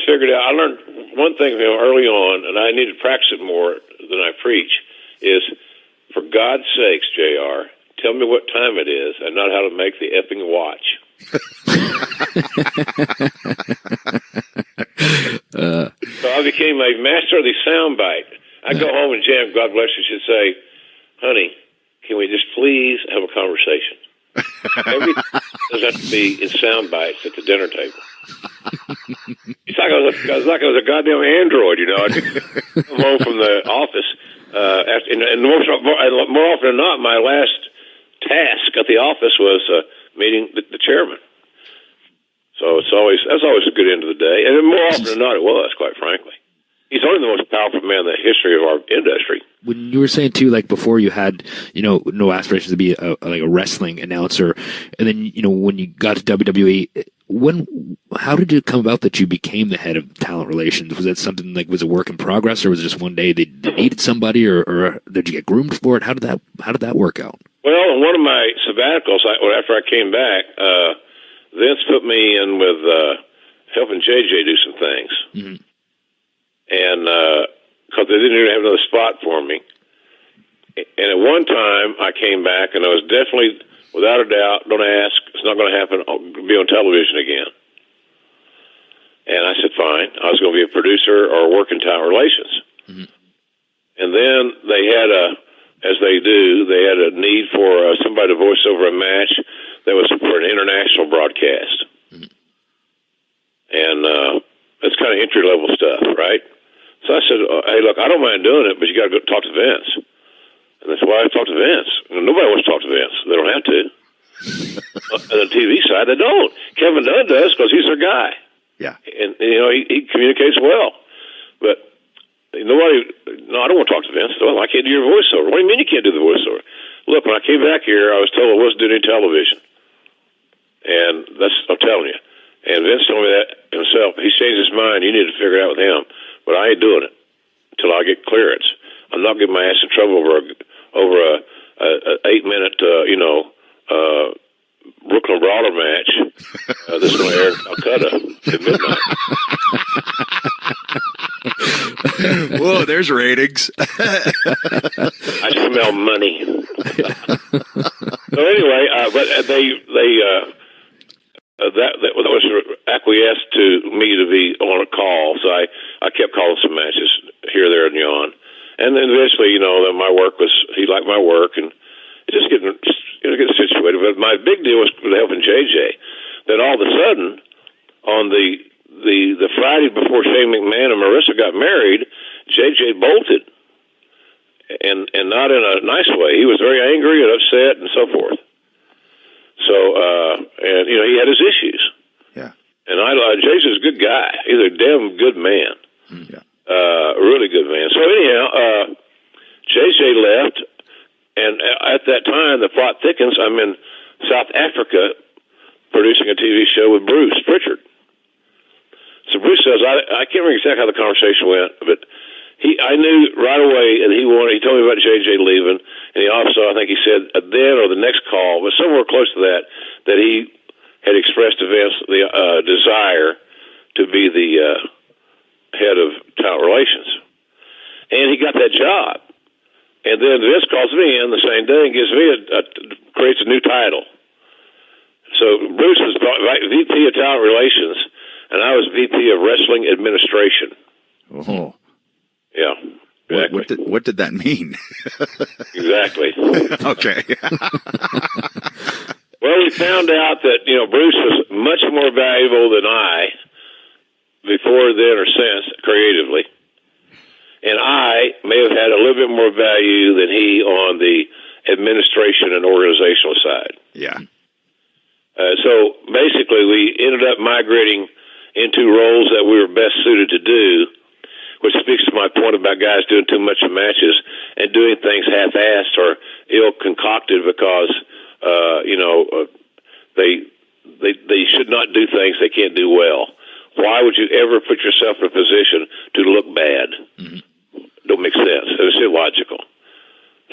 S4: figured out. I learned one thing early on, and I need to practice it more than I preach. Is for God's sakes, JR, tell me what time it is, and not how to make the effing watch. So I became a master of the soundbite. I go home and Jam, God bless you, should say, honey, can we just please have a conversation? Everything doesn't have to be in sound bites at the dinner table. It's like I was a goddamn android, I come home from the office, and more often than not, my last task at the office was meeting the chairman. So that's always a good end of the day, and more often than not, it was, quite frankly. He's only the most powerful man in the history of our industry.
S3: When you were saying too, like before you had, no aspirations to be a wrestling announcer, and then when you got to WWE, how did it come about that you became the head of talent relations? Was that something was a work in progress, or was it just one day they needed somebody, or did you get groomed for it? How did that work out?
S4: Well, in one of my sabbaticals, after I came back, Vince put me in with helping JJ do some things. Mm-hmm. And because they didn't even have another spot for me. And at one time, I came back, and I was definitely, without a doubt, don't ask, it's not going to happen, I'll be on television again. And I said, fine. I was going to be a producer or work in talent relations. Mm-hmm. And then they had as they do, they had a need for somebody to voice over a match that was for an international broadcast. Mm-hmm. And that's kind of entry-level stuff, right? So I said, hey, look, I don't mind doing it, but you got to go talk to Vince. And they said, why talk to Vince? Nobody wants to talk to Vince. They don't have to. On the TV side, they don't. Kevin Dunn does because he's their guy.
S2: Yeah.
S4: And he communicates well. But I don't want to talk to Vince. Well, I can't do your voiceover. What do you mean you can't do the voiceover? Look, when I came back here, I was told I wasn't doing any television. And I'm telling you. And Vince told me that himself. He's changed his mind. You need to figure it out with him. But I ain't doing it until I get clearance. I'm not getting my ass in trouble over a 8-minute, Brooklyn Brawler match that's going to air in Calcutta at midnight.
S2: Whoa, there's ratings.
S4: I smell money. So anyway, but that was acquiesced to me to be on a call, so I kept calling some matches here, there, and yon. And then eventually, my work he liked my work, and just getting situated. But my big deal was helping JJ. Then all of a sudden, on the Friday before Shane McMahon and Marissa got married, JJ bolted, and not in a nice way. He was very angry and upset and so forth. So, and he had his issues.
S2: Yeah. And
S4: JJ's a good guy. He's a damn good man.
S2: Yeah.
S4: Really good man. So anyhow, JJ left, and at that time, the plot thickens. I'm in South Africa producing a TV show with Bruce Pritchard. So Bruce says, I can't remember exactly how the conversation went, but I knew right away, and he told me about JJ leaving, and he also, I think he said then or the next call, but somewhere close to that he had expressed to Vince the desire to be the head of talent relations. And he got that job. And then Vince calls me in the same day and gives me creates a new title. So Bruce was VP of talent relations, and I was VP of wrestling administration.
S2: Oh.
S4: Yeah. Exactly.
S2: What did that mean?
S4: Exactly.
S2: Okay.
S4: Well, we found out that, Bruce was much more valuable than I before then or since creatively. And I may have had a little bit more value than he on the administration and organizational side.
S2: Yeah.
S4: So basically we ended up migrating into roles that we were best suited to do, which speaks to my point about guys doing too much of matches and doing things half-assed or ill-concocted because, they should not do things they can't do well. Why would you ever put yourself in a position to look bad? Mm-hmm. Don't make sense. It's illogical.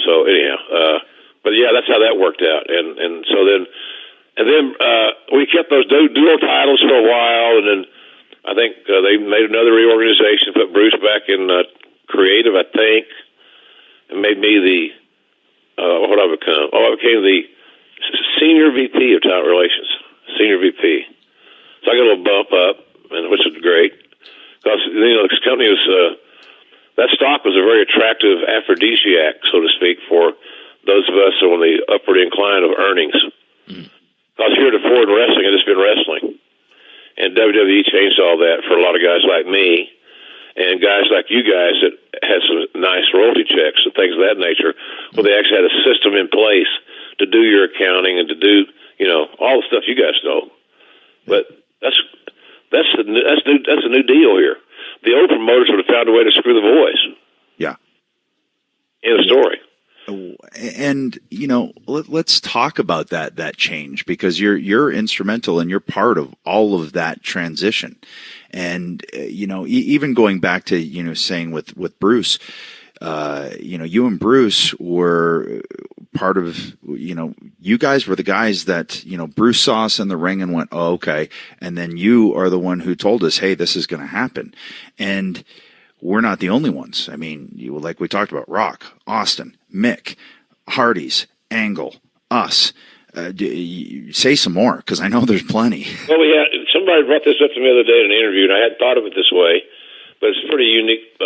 S4: So anyhow, but yeah, that's how that worked out. And so then we kept those dual titles for a while, and then I think they made another reorganization, put Bruce back in creative, I think, and made me what did I become? I became the senior VP of talent relations, senior VP. So I got a little bump up, which was great, because this company was that stock was a very attractive aphrodisiac, so to speak, for those of us on the upward incline of earnings. Because heretofore in wrestling, I'd just been wrestling. And WWE changed all that for a lot of guys like me and guys like you guys that had some nice royalty checks and things of that nature, where they actually had a system in place to do your accounting and to do, all the stuff you guys know. But that's a new deal here. The old promoters would have found a way to screw the boys.
S2: Yeah.
S4: In the story.
S2: And let's talk about that change, because you're instrumental and you're part of all of that transition. And even going back to saying with Bruce, you and Bruce were part of, you guys were the guys that Bruce saw us in the ring and went, oh, okay, and then you are the one who told us, hey, this is going to happen. And we're not the only ones. I mean, like we talked about, Rock, Austin, Mick, Hardy's, Angle, us. Say some more, because I know there's plenty.
S4: Well, somebody brought this up to me the other day in an interview, and I hadn't thought of it this way, but it's pretty unique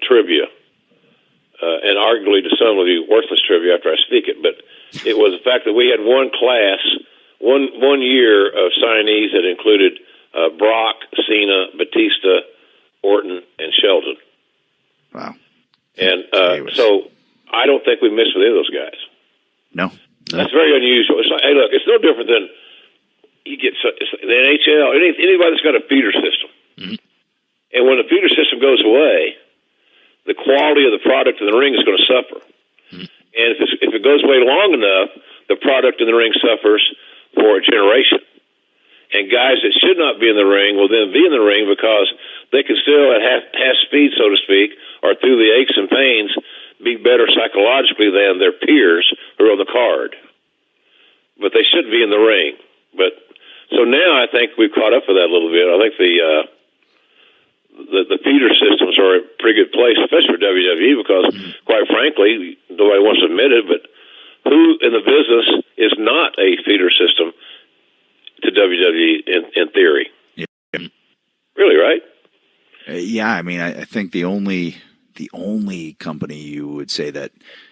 S4: trivia, and arguably to some will be worthless trivia after I speak it. But it was the fact that we had one class, one year of signees that included Brock, Cena, Batista, Orton, and Sheldon.
S2: Wow.
S4: And so I don't think we missed with any of those guys.
S2: No.
S4: That's very unusual. It's like, hey, look, it's no different than you get the NHL, anybody that's got a feeder system. Mm-hmm. And when the feeder system goes away, the quality of the product in the ring is going to suffer. Mm-hmm. And if it goes away long enough, the product in the ring suffers for a generation. And guys that should not be in the ring will then be in the ring because they can still, at half speed, so to speak, or through the aches and pains, be better psychologically than their peers who are on the card. But they should be in the ring. But so now I think we've caught up with that a little bit. I think the feeder systems are a pretty good place, especially for WWE, because quite frankly, nobody wants to admit it, but who in the business is not a feeder system to WWE in theory?
S2: Yeah.
S4: Really, right?
S2: Yeah, I mean, I think the only company you would say that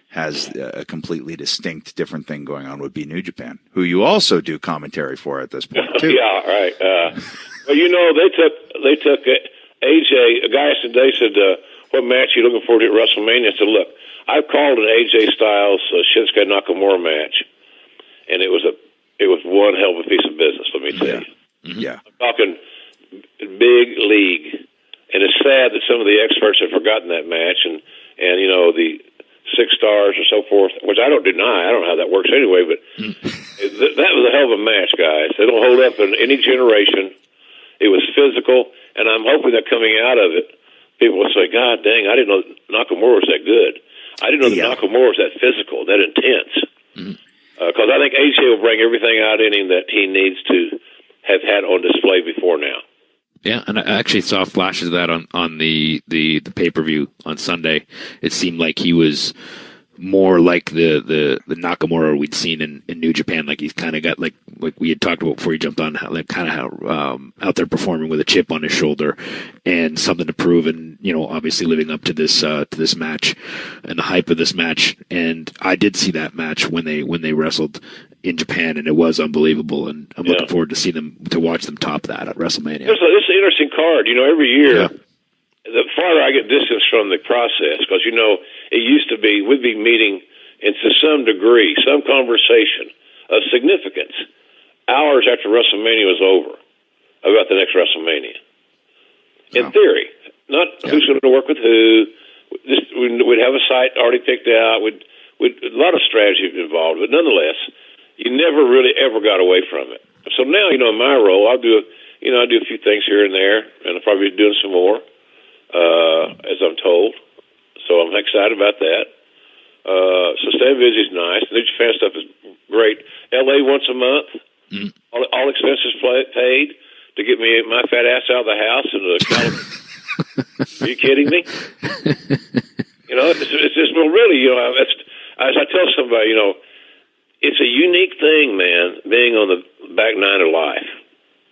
S2: has a completely distinct different thing going on would be New Japan, who you also do commentary for at this point too.
S4: Yeah, right. Well, they took AJ. A guy said what match are you looking forward to at WrestleMania? I said, look, I've called an AJ Styles Shinsuke Nakamura match, and it was one hell of a piece of business. Let me tell you.
S2: Yeah,
S4: I'm talking big league, and it's sad that some of the experts have forgotten that match, and the 6 stars or so forth, which I don't deny. I don't know how that works anyway, but that was a hell of a match, guys. They don't hold up in any generation. It was physical, and I'm hoping that coming out of it, people will say, God dang, I didn't know Nakamura was that good. I didn't know that Nakamura was that physical, that intense. Because I think AJ will bring everything out in him that he needs to have had on display before now.
S3: Yeah, and I actually saw flashes of that on the pay-per-view on Sunday. It seemed like he was more like the Nakamura we'd seen in New Japan. Like he's kind of got like we had talked about before he jumped on, how out there performing with a chip on his shoulder and something to prove, and obviously living up to this match and the hype of this match. And I did see that match when they wrestled in Japan, and it was unbelievable. And I'm looking forward to watch them top that at WrestleMania.
S4: This is an interesting card. Every year. Yeah. The farther I get distance from the process, because, it used to be we'd be meeting to some degree, some conversation of significance hours after WrestleMania was over about the next WrestleMania. In theory, not who's going to work with who. We'd have a site already picked out. We'd a lot of strategy involved, but nonetheless, you never really ever got away from it. So now, in my role, I do a few things here and there, and I'll probably be doing some more. As I'm told. So I'm excited about that. So staying busy is nice. The New Japan stuff is great. LA once a month. All expenses paid to get my fat ass out of the house. Are you kidding me? It's just, really, as I tell somebody, it's a unique thing, man, being on the back nine of life.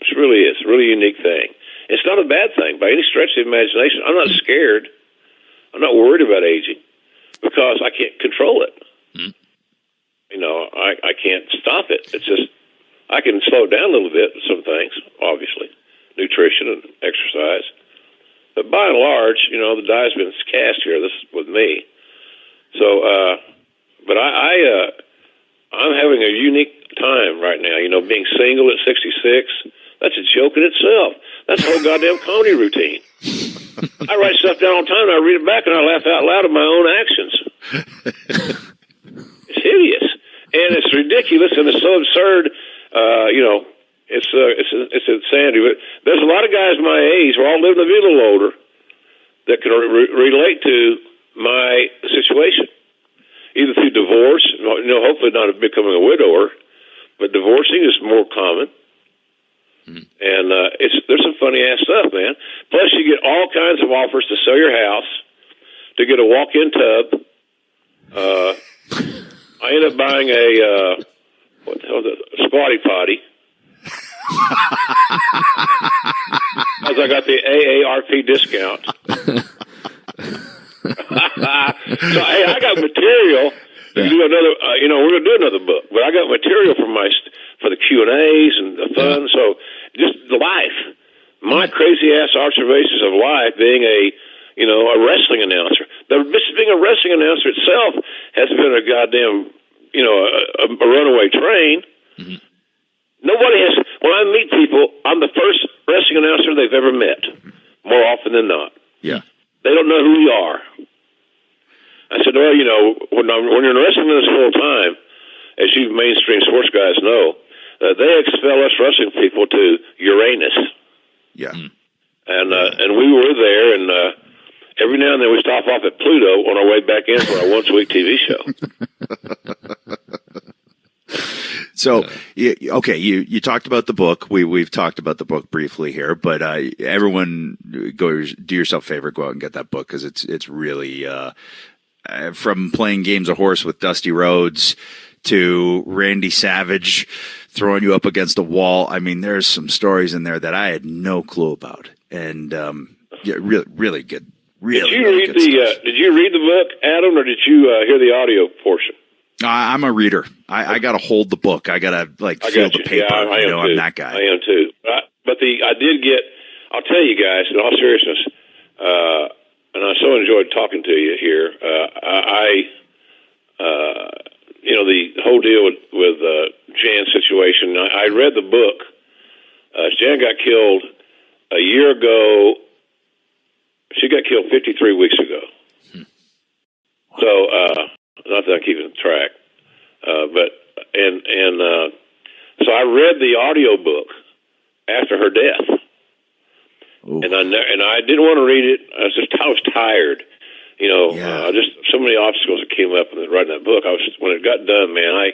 S4: It really is. It's a really unique thing. It's not a bad thing by any stretch of the imagination. I'm not scared. I'm not worried about aging because I can't control it. I can't stop it. It's just I can slow it down a little bit with some things, obviously, nutrition and exercise. But by and large, the die's been cast here. This is with me. So, but I'm having a unique time right now. Being single at 66, that's a joke in itself. That's the whole goddamn comedy routine. I write stuff down all the time, and I read it back, and I laugh out loud at my own actions. It's hideous, and it's ridiculous, and it's so absurd. It's insanity. But there's a lot of guys my age, we're all living to be a little older, that can relate to my situation, either through divorce, hopefully not becoming a widower, but divorcing is more common. And there's some funny ass stuff, man. Plus, you get all kinds of offers to sell your house, to get a walk-in tub. I ended up buying a squatty potty because I got the AARP discount. So hey, I got material to do another. We're gonna do another book, but I got material for the Q&As and the fun. So just the life, my crazy ass observations of life, being a wrestling announcer. Being a wrestling announcer itself has been a goddamn, a runaway train. Nobody has. When I meet people, I'm the first wrestling announcer they've ever met, more often than not.
S2: Yeah.
S4: They don't know who we are. I said, well, when you're in wrestling business full time, as you mainstream sports guys know, they expel us wrestling people to Uranus.
S2: Yeah.
S4: And we were there, and every now and then we stop off at Pluto on our way back in for our once-a-week TV show.
S2: So, you talked about the book. We've talked about the book briefly here, but everyone do yourself a favor, go out and get that book because it's really from playing games of horse with Dusty Rhodes to Randy Savage throwing you up against a wall. I mean, there's some stories in there that I had no clue about, and really, really good. Really,
S4: Did you read the book, Adam, or did you hear the audio portion?
S2: I'm a reader. I got to hold the book. I got to feel the paper.
S4: Yeah, I am too.
S2: I'm that guy.
S4: I am too. I did get. I'll tell you guys, in all seriousness, and I so enjoyed talking to you here. The whole deal with Jan's situation. I read the book. Jan got killed a year ago. She got killed 53 weeks ago. So, not that I'm keeping track, so I read the audio book after her death. Ooh. And I didn't want to read it. I was tired. Just so many obstacles that came up in writing that book. When it got done, man,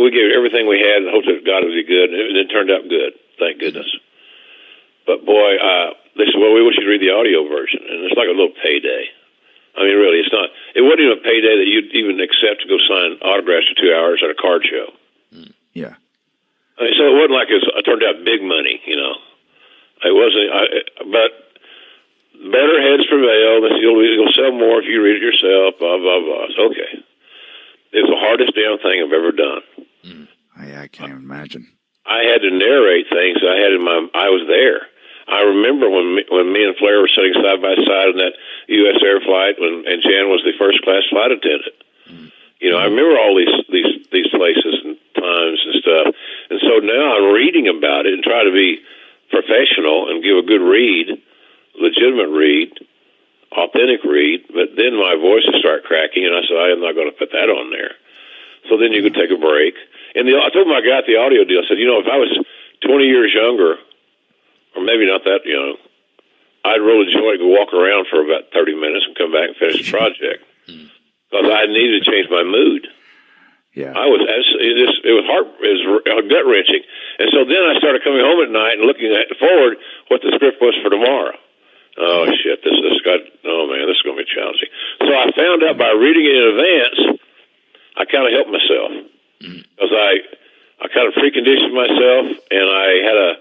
S4: we gave it everything we had and hoped that God would be good, and it turned out good. Thank goodness. But boy, they said, well, we wish you'd read the audio version, and it's like a little payday. I mean, really, it's not. It wasn't even a payday that you'd even accept to go sign autographs for 2 hours at a card show.
S2: Yeah.
S4: I mean, so it wasn't like it turned out big money, It wasn't. But better heads prevail. You'll sell more if you read it yourself. Blah blah blah. It's okay. It was the hardest damn thing I've ever done.
S2: I can't imagine.
S4: I had to narrate things I had in my. I was there. I remember when me and Flair were sitting side by side on that U.S. air flight and Jan was the first class flight attendant. I remember all these places and times and stuff. And so now I'm reading about it and try to be professional and give a good read, legitimate read, authentic read. But then my voice will start cracking, and I said, I am not going to put that on there. So then you could take a break. And I told my guy at the audio deal, I said, if I was 20 years younger, or maybe not that young, I'd really enjoy to go walk around for about 30 minutes and come back and finish the project. Because I needed to change my mood.
S2: Yeah.
S4: It was gut wrenching. And so then I started coming home at night and looking forward what the script was for tomorrow. Oh shit, this is going to be challenging. So I found out by reading it in advance, I kind of helped myself. Because I kind of preconditioned myself, and I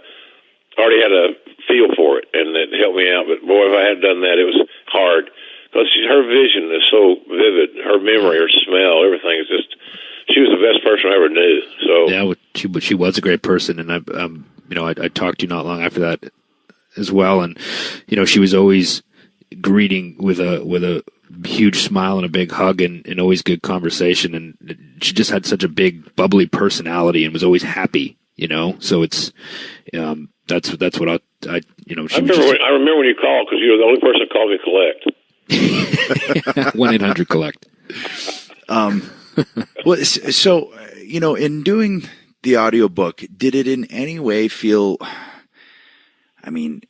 S4: already had a feel for it, and it helped me out. But boy, if I hadn't done that, it was hard. Because her vision is so vivid, her memory, her smell, everything is just. She was the best person I ever knew. So
S3: yeah, she was a great person, and I talked to you not long after that as well, and she was always greeting with a huge smile and a big hug and always good conversation, and she just had such a big bubbly personality and was always happy. So it's that's what I
S4: remember when you called because you were the only person that called me collect.
S3: 1-800-COLLECT.
S2: Well, so, in doing the audiobook, did it in any way feel,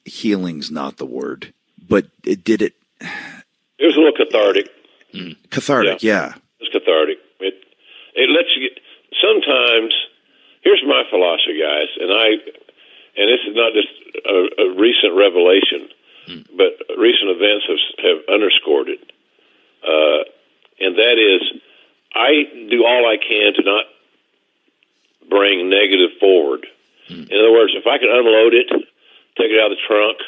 S2: healing's not the word, but did it?
S4: It was a little cathartic.
S2: Cathartic, yeah.
S4: It's cathartic. It lets you get, sometimes, here's my philosophy, guys, and this is not just a recent revelation, but recent events have underscored it. And that is, I do all I can to not bring negative forward. In other words, if I can unload it, take it out of the trunk,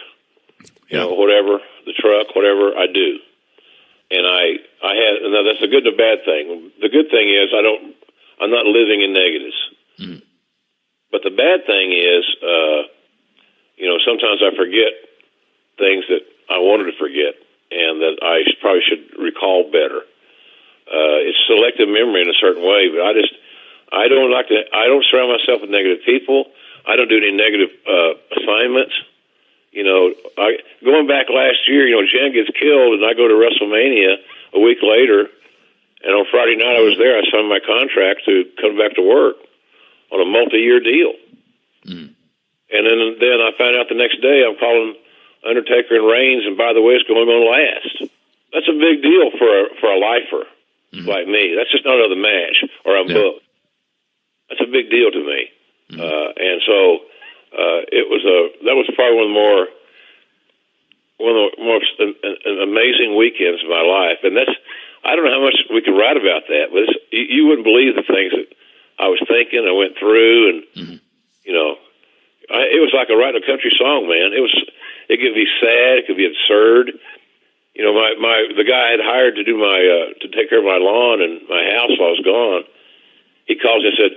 S4: whatever, the truck, whatever, I do. And now that's a good and a bad thing. The good thing is I'm not living in negatives. But the bad thing is, sometimes I forget things that I wanted to forget and that I probably should recall better. It's selective memory in a certain way, but I don't surround myself with negative people. I don't do any negative assignments. Going back last year, Jan gets killed, and I go to WrestleMania a week later, and on Friday night I was there. I signed my contract to come back to work on a multi-year deal. And then I found out the next day I'm calling Undertaker and Reigns, and by the way, it's going on last. That's a big deal for a lifer like me. That's just not another match or I'm booked. That's a big deal to me. And so that was probably one of the more amazing weekends of my life. And I don't know how much we could write about that, but you wouldn't believe the things that I was thinking, I went through, and it was like writing a country song, man. It could be sad, it could be absurd. The guy I had hired to do to take care of my lawn and my house while I was gone, he calls and said,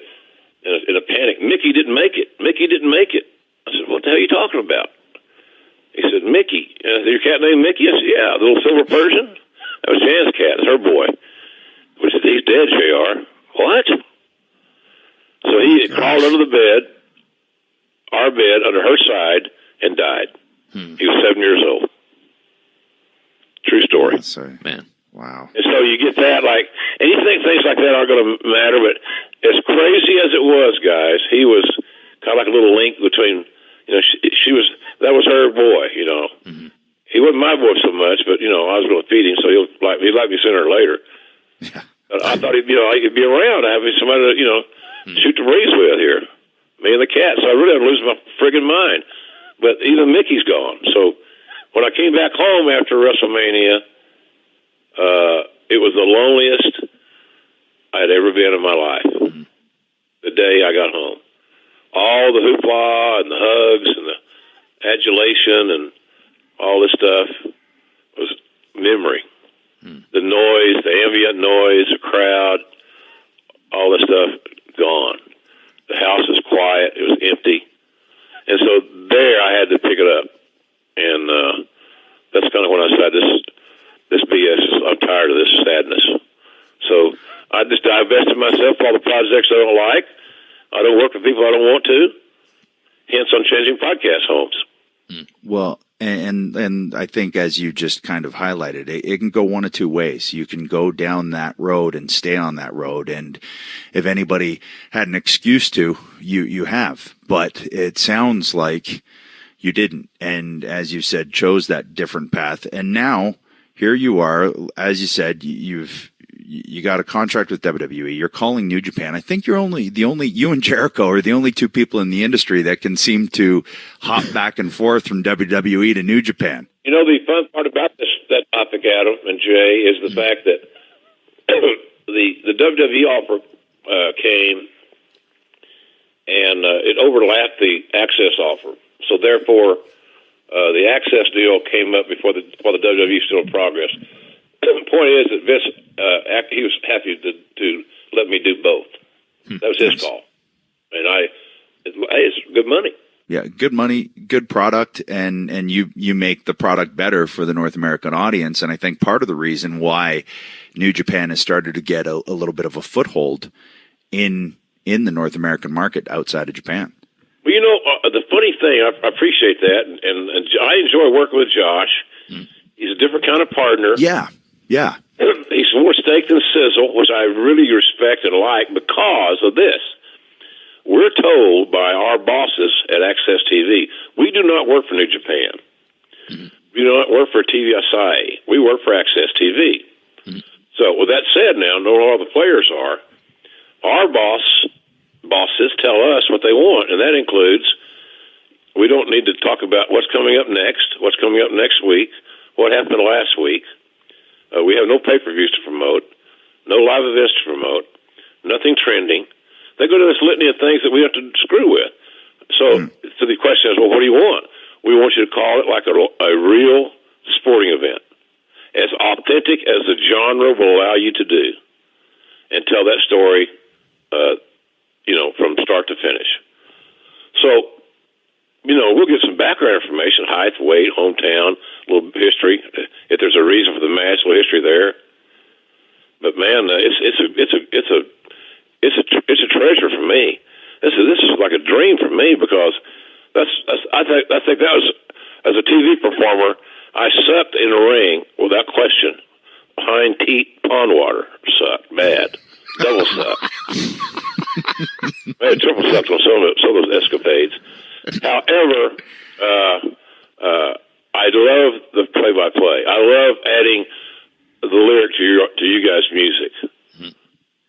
S4: in a panic, Mickey didn't make it. Mickey didn't make it. I said, what the hell are you talking about? He said, Mickey. And I said, your cat named Mickey? I said, yeah, the little silver Persian. That was Jan's cat. It's her boy. Which is, he's dead, JR. What? So he crawled under the bed, our bed, under her side, and died. He was 7 years old. True story.
S2: Sorry.
S3: Man.
S2: Wow.
S4: And so you get that, like, and you think things like that aren't going to matter, but as crazy as it was, guys, he was kind of like a little link between, she was, that was her boy, He wasn't my boy so much, but, I was going to feed him, so he'd like me sooner or later.
S2: Yeah.
S4: I thought he'd be around, having somebody to, shoot the breeze with here. Me and the cat. So I really had to lose my friggin' mind. But even Mickey's gone. So when I came back home after WrestleMania, it was the loneliest I had ever been in my life. The day I got home. All the hoopla and the hugs and the adulation and all this stuff was memory. The noise, the ambient noise, the crowd, all this stuff, gone. The house was quiet. It was empty. And so there I had to pick it up. And that's kind of when I decided this BS, I'm tired of this sadness. So I just divested myself of all the projects I don't like. I don't work with people I don't want to. Hence, I'm changing podcast homes.
S2: Well, and I think as you just kind of highlighted, it can go one of two ways. You can go down that road and stay on that road. And if anybody had an excuse to, you have. But it sounds like you didn't. And as you said, chose that different path. And now here you are, as you said, you got a contract with WWE. You're calling New Japan. I think you and Jericho are the only two people in the industry that can seem to hop back and forth from WWE to New Japan.
S4: The fun part about that topic, Adam and Jay, is the fact that the WWE offer came and it overlapped the Access offer. So therefore, the Access deal came up before the WWE still in progress. The point is that Vince, he was happy to let me do both. That was his call, and it's good money.
S2: Yeah, good money, good product, and you make the product better for the North American audience. And I think part of the reason why New Japan has started to get a little bit of a foothold in the North American market outside of Japan.
S4: Well, the funny thing, I appreciate that, and I enjoy working with Josh. He's a different kind of partner.
S2: Yeah.
S4: He's more steak than sizzle, which I really respect and like because of this. We're told by our bosses at Access TV, we do not work for New Japan. We do not work for TVSI. We work for Access TV. So with that said now, knowing all the players are, our bosses tell us what they want, and that includes we don't need to talk about what's coming up next week, what happened last week. We have no pay-per-views to promote, no live events to promote, nothing trending. They go to this litany of things that we have to screw with. So the question is, well, what do you want? We want you to call it like a real sporting event, as authentic as the genre will allow you to do, and tell that story, from start to finish. So, we'll get some background information, height, weight, hometown, a little history. If there's a reason for the match, a little history there. But man, it's a treasure for me. This is like a dream for me because I think that was, as a TV performer, I sucked in a ring without question. Hind teat pond water sucked bad, double sucked. Man, triple sucked on some of those escapades. However, I love the play-by-play. I love adding the lyric to you guys' music.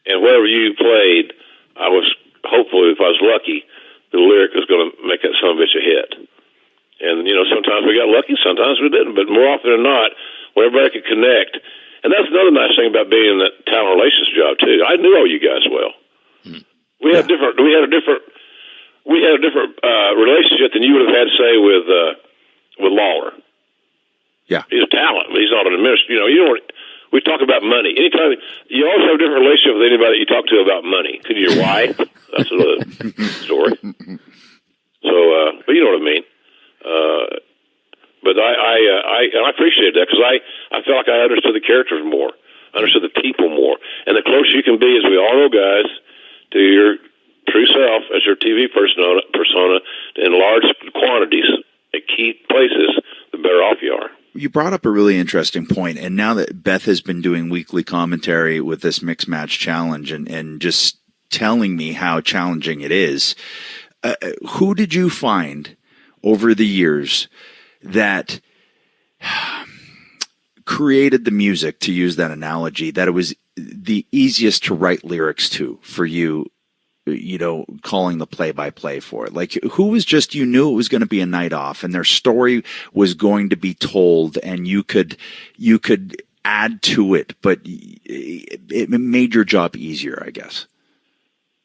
S4: And whatever you played, I was hopefully, if I was lucky, the lyric was going to make that son of a bitch a hit. And, sometimes we got lucky, sometimes we didn't. But more often than not, when everybody could connect, and that's another nice thing about being in that talent relations job, too. I knew all you guys well. We had a different relationship than you would have had, say, with Lawler.
S2: Yeah.
S4: He's a talent, but he's not an administrator. We talk about money. Anytime you always have a different relationship with anybody that you talk to about money. Could be your wife. That's another story. So, but you know what I mean. But I appreciate that because I felt like I understood the characters more, understood the people more, and the closer you can be, as we all know, guys, to your true self as your TV persona in large quantities at key places, the better off you are.
S2: You brought up a really interesting point, and now that Beth has been doing weekly commentary with this Mix Match Challenge and just telling me how challenging it is, who did you find over the years that created the music, to use that analogy, that it was the easiest to write lyrics to for you, calling the play-by-play for it? Like, who was just, you knew it was going to be a night off and their story was going to be told and you could add to it, but it made your job easier, I guess?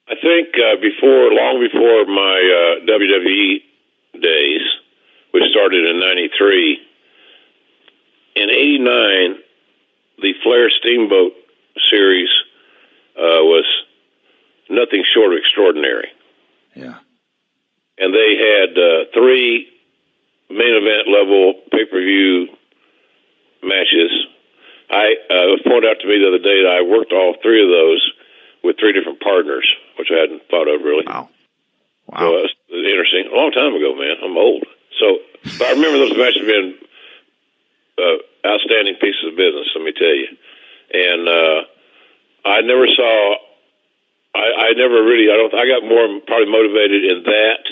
S4: I think long before my WWE days, which started in 93, in 89, the Flair Steamboat series was nothing short of extraordinary.
S2: Yeah.
S4: And they had 3 main event level pay-per-view matches. It was pointed out to me the other day that I worked all 3 of those with 3 different partners, which I hadn't thought of really.
S2: Wow.
S4: So it was interesting. A long time ago, man. I'm old. So, but I remember those matches being outstanding pieces of business, let me tell you. And I never saw. I got more probably motivated in that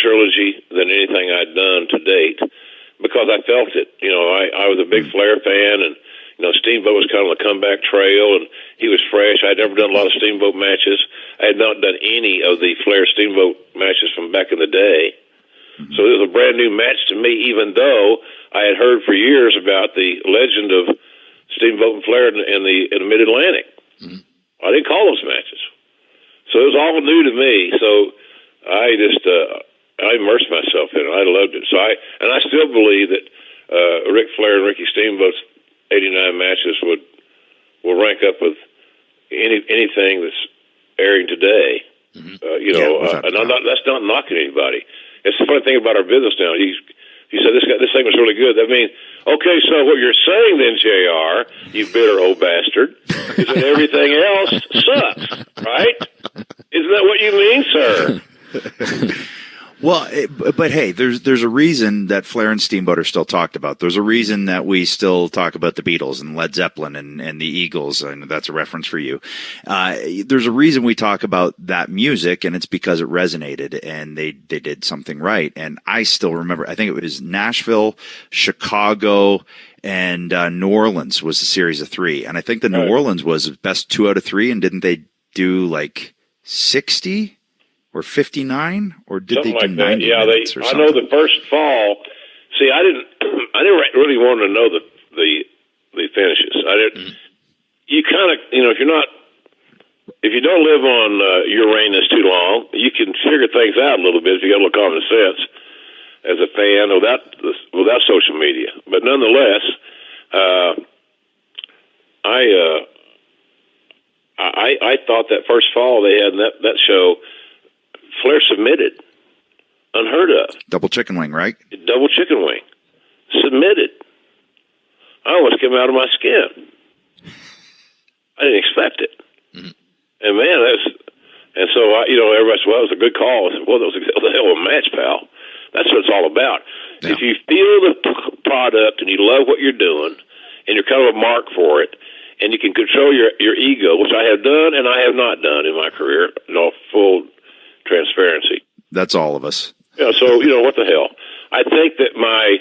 S4: trilogy than anything I'd done to date because I felt it. I was a big Flair fan, and Steamboat was kind of the comeback trail, and he was fresh. I'd never done a lot of Steamboat matches. I had not done any of the Flair Steamboat matches from back in the day. Mm-hmm. So it was a brand new match to me, even though I had heard for years about the legend of Steamboat and Flair in the Mid-Atlantic. Mm-hmm. I didn't call those matches. So it was all new to me. So I just I immersed myself in it. I loved it. So I still believe that Ric Flair and Ricky Steamboat's 89 matches will rank up with anything that's airing today. Mm-hmm. That's not knocking anybody. It's the funny thing about our business now. You said this thing was really good. That means, okay, so what you're saying then, JR, you bitter old bastard, is that everything else sucks, right? Isn't that what you mean, sir?
S2: Well, but hey, there's a reason that Flair and Steamboat are still talked about. There's a reason that we still talk about the Beatles and Led Zeppelin and the Eagles, and that's a reference for you. There's a reason we talk about that music, and it's because it resonated, and they did something right. And I still remember, I think it was Nashville, Chicago, and New Orleans was a series of 3. And I think the New Orleans was best 2 out of 3, and didn't they do like 60? Or 59, or did something they do like 90 minutes or something?
S4: I know the first fall. See, I didn't really want to know the finishes. I didn't. Mm-hmm. You kind of, if you don't live on Uranus too long, you can figure things out a little bit if you got a little common sense as a fan without social media. But nonetheless, I thought that first fall they had that show. Flair submitted. Unheard of.
S2: Double chicken wing, right?
S4: Double chicken wing. Submitted. I almost came out of my skin. I didn't expect it. Mm-hmm. And man, so everybody said, well, it was a good call. I said, well, that was a hell of a match, pal. That's what it's all about. Yeah. If you feel the product and you love what you're doing and you're kind of a mark for it, and you can control your ego, which I have done and I have not done in my career, full transparency.
S2: That's all of us.
S4: Yeah, so, what the hell? I think that my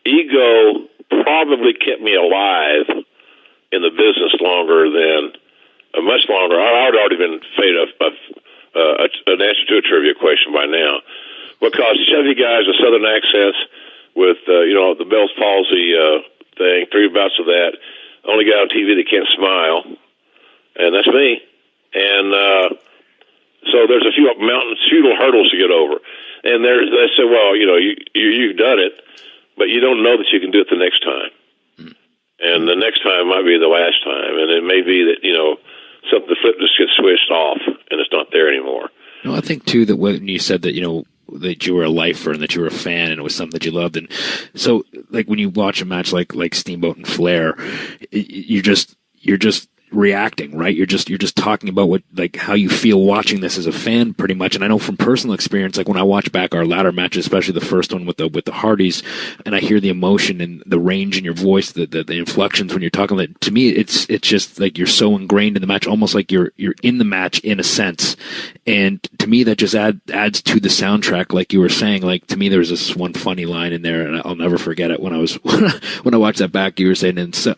S4: ego probably kept me alive in the business much longer. I'd already been fed an answer to a trivia question by now. Because Chevy guys with Southern accents with, the Bell's palsy thing, 3 bouts of that, only guy on TV that can't smile, and that's me. And so there's a few futile hurdles to get over. And they say, well, you've done it, but you don't know that you can do it the next time. Mm. And the next time might be the last time. And it may be that, the flip just gets switched off and it's not there anymore.
S3: No, I think too that when you said that, that you were a lifer and that you were a fan and it was something that you loved, and so like when you watch a match like Steamboat and Flair, you're just reacting, right? You're just talking about how you feel watching this as a fan, pretty much. And I know from personal experience, like when I watch back our latter matches, especially the first one with the Hardys, and I hear the emotion and the range in your voice, the inflections when you're talking, that to me it's just like you're so ingrained in the match, almost like you're in the match in a sense. And to me that just adds to the soundtrack, like you were saying. Like to me there was this one funny line in there, and I'll never forget it. When I watched that back, you were saying, and so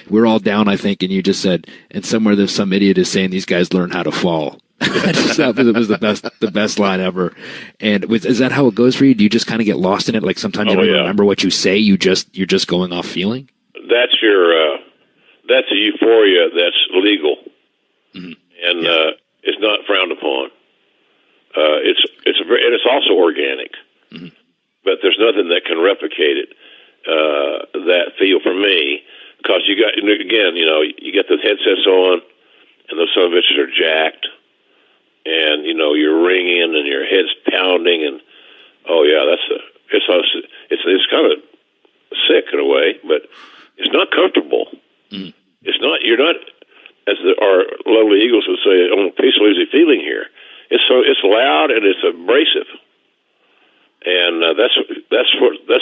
S3: we're all down, I think, and you just said, and somewhere there's some idiot is saying these guys learn how to fall. I just thought it was the best line ever. And is that how it goes for you? Do you just kind of get lost in it? Like sometimes you don't remember what you say. You're just going off feeling.
S4: That's that's a euphoria that's legal, and it's not frowned upon. It's also organic, but there's nothing that can replicate it. That feel for me. Because you got, again, you get the headsets on, and those son of bitches are jacked, and you're ringing and your head's pounding, and it's kind of sick in a way, but it's not comfortable. It's not. You're not, as our lovely Eagles would say, on a peaceful, easy feeling here. It's loud and it's abrasive, and that's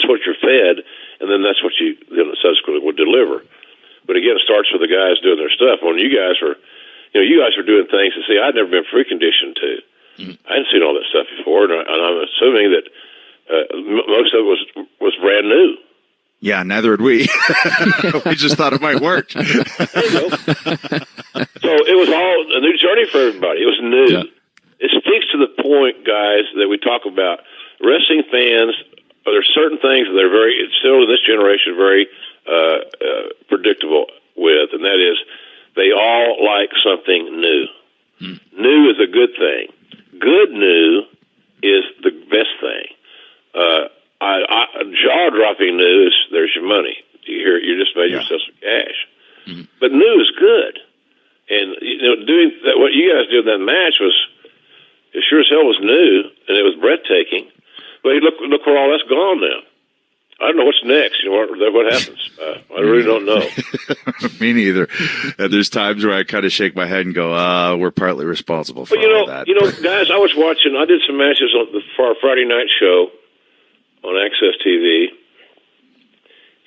S4: what you're fed. And then that's what you subsequently would deliver. But again, it starts with the guys doing their stuff. When you guys were doing things that, see, I'd never been preconditioned to. I hadn't seen all that stuff before, and I'm assuming that most of it was brand new.
S2: Yeah, neither had we. We just thought it might work.
S4: There you go. So it was all a new journey for everybody. It was new. Yeah. It speaks to the point, guys, that we talk about. Wrestling fans, there's certain things that they're still in this generation, very predictable with, and that is they all like something new. New is a good thing. Good new is the best thing. Jaw-dropping new is there's your money. You just made yourself some cash. But new is good. And doing that, what you guys did in that match it sure as hell was new, and it was breathtaking. But look where all that's gone now. I don't know what's next. What happens? I really don't know.
S2: Me neither. There's times where I kind of shake my head and go, we're partly responsible for all that.
S4: Guys, I did some matches for our Friday night show on Access TV,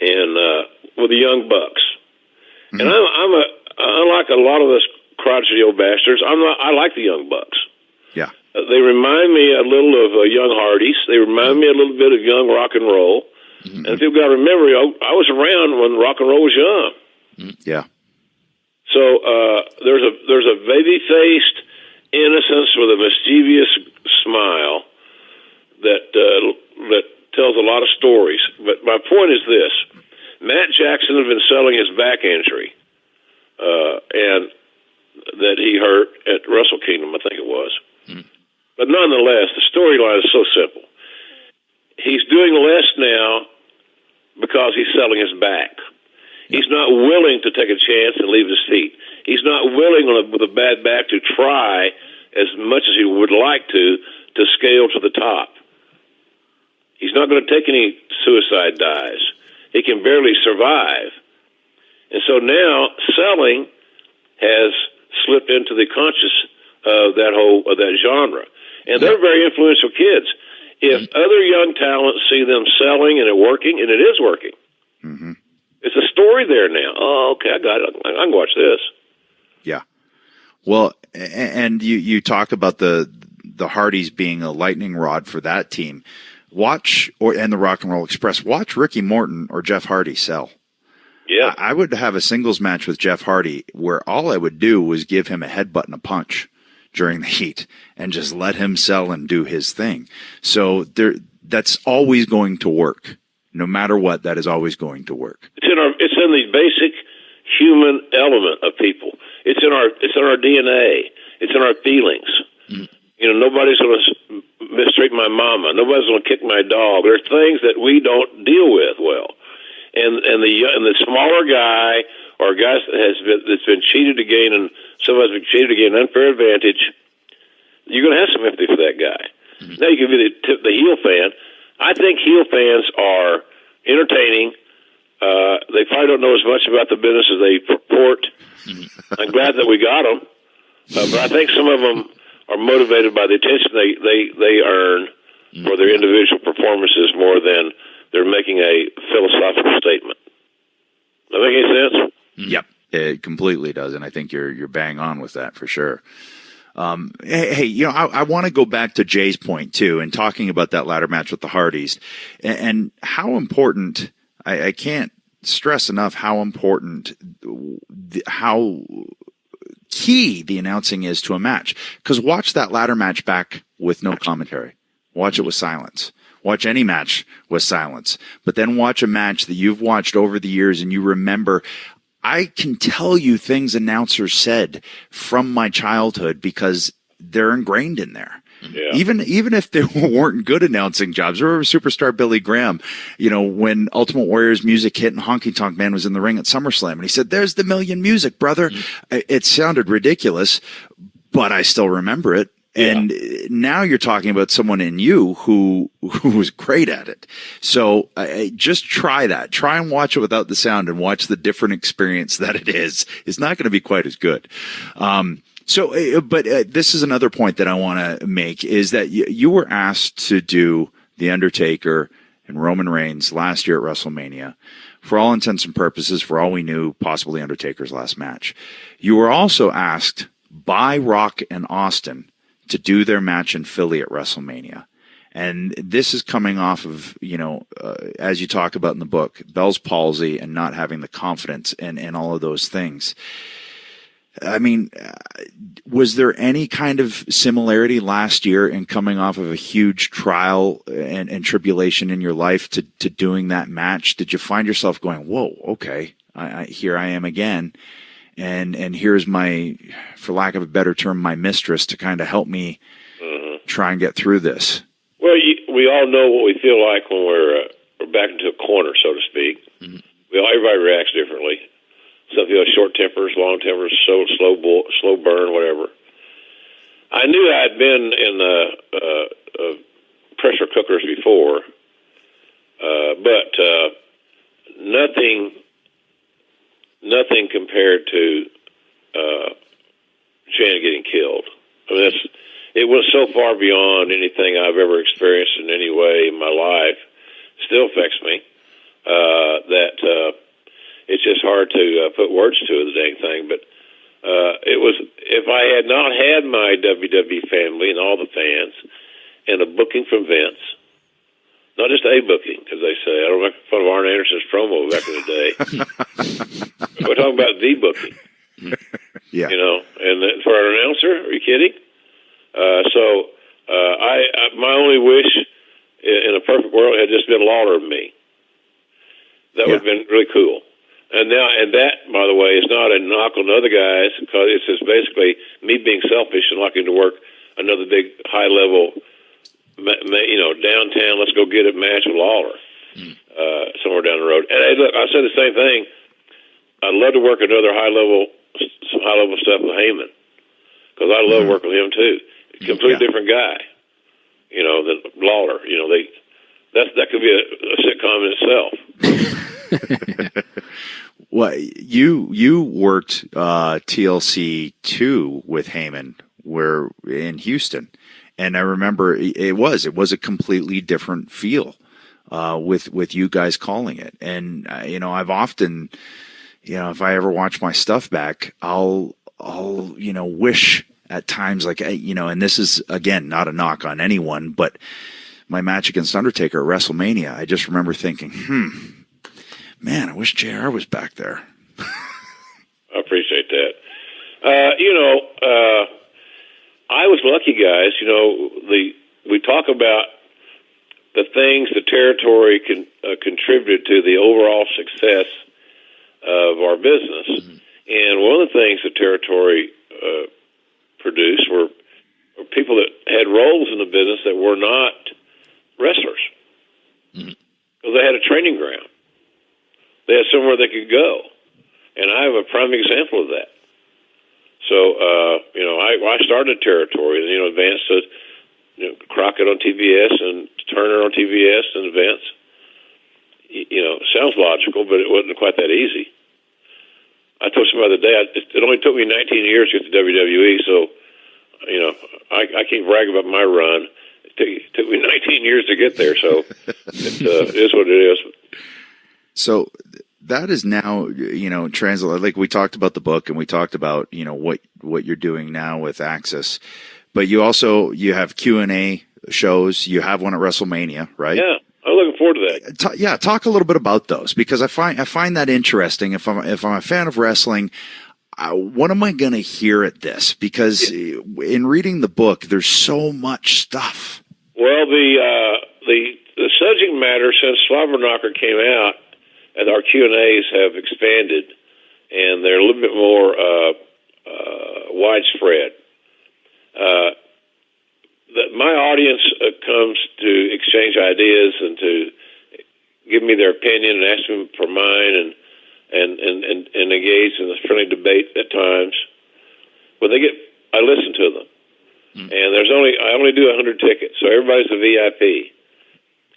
S4: and with the Young Bucks. And unlike a lot of us crotchety old bastards, I like the Young Bucks.
S2: Yeah.
S4: They remind me a little of Young Hardys. They remind me a little bit of young rock and roll. And if you've got to remember, I was around when rock and roll was young.
S2: Yeah.
S4: So there's a baby-faced innocence with a mischievous smile that tells a lot of stories. But my point is this: Matt Jackson had been selling his back injury, and that he hurt at Wrestle Kingdom, I think it was. But nonetheless, the storyline is so simple. He's doing less now because he's selling his back. He's not willing to take a chance and leave his feet. He's not willing with a bad back to try as much as he would like to scale to the top. He's not going to take any suicide dives. He can barely survive. And so now selling has slipped into the conscious of that genre. And they're very influential kids. If other young talents see them selling and it working, and it is working, it's a story there now. Oh, okay, I got it. I can watch this.
S2: Yeah. Well, and you talk about the Hardys being a lightning rod for that team. And the Rock and Roll Express. Watch Ricky Morton or Jeff Hardy sell.
S4: Yeah.
S2: I would have a singles match with Jeff Hardy where all I would do was give him a headbutt and a punch during the heat and just let him sell and do his thing. So that's always going to work. No matter what, that is always going to work.
S4: It's in the basic human element of people. It's in our DNA. It's in our feelings. Nobody's going to mistreat my mama. Nobody's going to kick my dog. There's things that we don't deal with well. And the smaller guy or guy that's been cheated to gain, and somebody's been cheated to gain an unfair advantage, you're going to have some empathy for that guy. Now you can be the heel fan. I think heel fans are entertaining. They probably don't know as much about the business as they purport. I'm glad that we got them, but I think some of them are motivated by the attention they earn for their individual performances more than they're making a philosophical statement. Does that make any sense?
S2: Yep, it completely does, and I think you're bang on with that for sure. Hey, you know, I want to go back to Jay's point too, and talking about that ladder match with the Hardys, and how important. I can't stress enough how important, how key the announcing is to a match. Because watch that ladder match back with no commentary. Watch it with silence. Watch any match with silence. But then watch a match that you've watched over the years and you remember. I can tell you things announcers said from my childhood because they're ingrained in there. Yeah. Even if there weren't good announcing jobs. I remember superstar Billy Graham, you know, when Ultimate Warrior's music hit and Honky Tonk Man was in the ring at SummerSlam, and he said, "There's the million music, brother." It sounded ridiculous, but I still remember it. Yeah. And now you're talking about someone in you who was great at it. So just try that. Try and watch it without the sound and watch the different experience that it is. It's not going to be quite as good. But this is another point that I want to make is that you were asked to do The Undertaker and Roman Reigns last year at WrestleMania. For all intents and purposes, for all we knew, possibly Undertaker's last match. You were also asked by Rock and Austin to do their match in Philly at WrestleMania. And this is coming off of, you know, as you talk about in the book, Bell's palsy and not having the confidence and all of those things. I mean, was there any kind of similarity last year in coming off of a huge trial and tribulation in your life to doing that match? Did you find yourself going, whoa, okay, here I am again. And here's my, for lack of a better term, my mistress to kind of help me try and get through this. Well,
S4: we all know what we feel like when we're back into a corner, so to speak. Everybody reacts differently. Some people have short tempers, long tempers, slow burn, whatever. I knew I'd been in pressure cookers before, but nothing compared to Shannon getting killed. I mean, it was so far beyond anything I've ever experienced in any way in my life. Still affects me. That it's just hard to put words to the dang thing. But it was, if I had not had my WWE family and all the fans and a booking from Vince, not just a booking, as they say. I don't make fun of Arn Anderson's promo back in the day. We're talking about the booking.
S2: Yeah.
S4: You know, and for an announcer, are you kidding? My only wish in a perfect world had just been Lawler and me. That would have been really cool. And that, by the way, is not a knock on other guys, because it's just basically me being selfish and liking to work another big high-level, you know, downtown, let's go get it match with Lawler somewhere down the road. And hey, look, I said the same thing. I'd love to work another some high-level stuff with Heyman, because I love working with him too. Completely different guy, you know, than Lawler. You know, that could be a sitcom in itself.
S2: Well, you worked TLC 2 with Heyman, where in Houston, and I remember it was a completely different feel with you guys calling it. And you know, I've often, you know, if I ever watch my stuff back, I'll you know, wish at times, like, you know, and this is again not a knock on anyone, but my match against Undertaker at WrestleMania, I just remember thinking, man, I wish JR was back there.
S4: I appreciate that. You know, I was lucky, guys. You know, we talk about the things the territory can contribute to the overall success of our business. And one of the things the territory produced were people that had roles in the business that were not wrestlers. Because they had a training ground. They had somewhere they could go. And I have a prime example of that. So, I started territory, and, Vince said, Crockett on TBS and Turner on TBS and Vince. Sounds logical, but it wasn't quite that easy. I told somebody the other day, it only took me 19 years to get to WWE, so, I can't brag about my run. It took me 19 years to get there, so it is what it is.
S2: So that is now, translate. Like we talked about the book, and we talked about, what you're doing now with Access, but you have Q&A shows. You have one at WrestleMania, right?
S4: Yeah, I'm looking forward to that.
S2: Talk a little bit about those, because I find that interesting. If I'm a fan of wrestling, what am I going to hear at this? Because in reading the book, there's so much stuff.
S4: Well, the subject matter since Slobberknocker came out, and our Q&As have expanded, and they're a little bit more widespread. My audience comes to exchange ideas and to give me their opinion and ask them for mine, and engage in a friendly debate at times. When I listen to them, and I only do 100 tickets, so everybody's a VIP.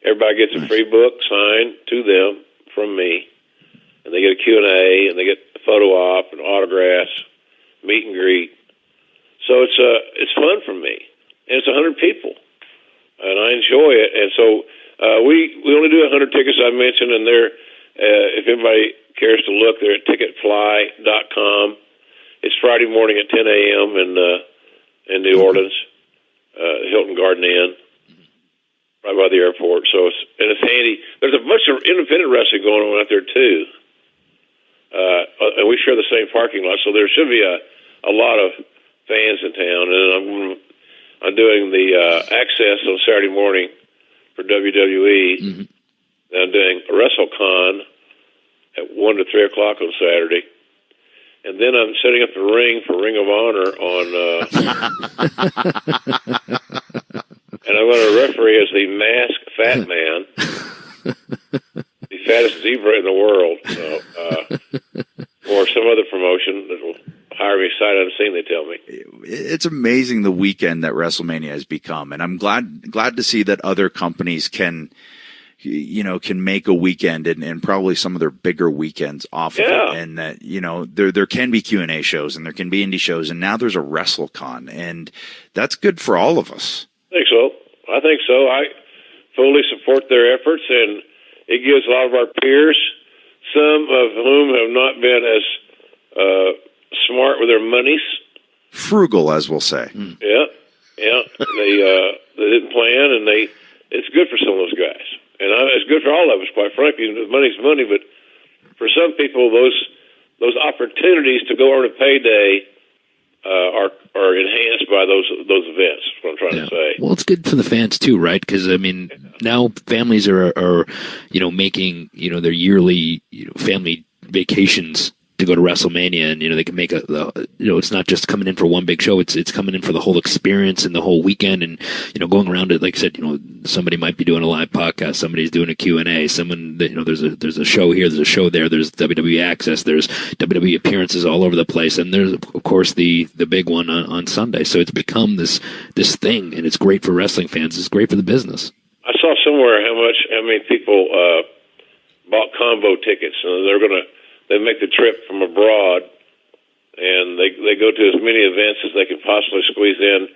S4: Everybody gets a free book signed to them from me, and they get a Q&A, and they get a photo op and autographs, meet and greet. So it's fun for me, and it's 100 people, and I enjoy it. And so we only do 100 tickets, I mentioned, and they're if anybody cares to look, they're at ticketfly.com. It's Friday morning at 10 a.m. in New Orleans, Hilton Garden Inn, right by the airport. So it's handy. There's a bunch of independent wrestling going on out there too, and we share the same parking lot. So there should be a lot of fans in town. And I'm doing the Access on Saturday morning for WWE. Mm-hmm. And I'm doing WrestleCon at 1 to 3 o'clock on Saturday. And then I'm setting up the ring for Ring of Honor on... and I'm going to referee as the Masked Fat Man. The fattest zebra in the world. So, or some other promotion that will hire me sight unseen, they tell me.
S2: It's amazing the weekend that WrestleMania has become. And I'm glad to see that other companies can make a weekend and probably some of their bigger weekends off of it. And that, there can be Q&A shows and there can be indie shows, and now there's a WrestleCon, and that's good for all of us.
S4: I think so. I fully support their efforts, and it gives a lot of our peers, some of whom have not been as smart with their monies.
S2: Frugal, as we'll say.
S4: Yeah. They didn't plan, and it's good for some of those guys. And it's good for all of us, quite frankly. Money's money, but for some people, those opportunities to go earn a payday are enhanced by those events. Is what I'm trying to say.
S3: Well, it's good for the fans too, right? Because now families are making their yearly family vacations to go to WrestleMania, and they can make it's not just coming in for one big show, it's coming in for the whole experience and the whole weekend, and going around it. Like I said, somebody might be doing a live podcast, somebody's doing a Q&A, someone there's a show here, there's a show there, there's WWE Access, there's WWE appearances all over the place, and there's of course the big one on Sunday. So it's become this thing, and it's great for wrestling fans, it's great for the business.
S4: I saw somewhere how many people bought combo tickets, and they make the trip from abroad, and they go to as many events as they can possibly squeeze in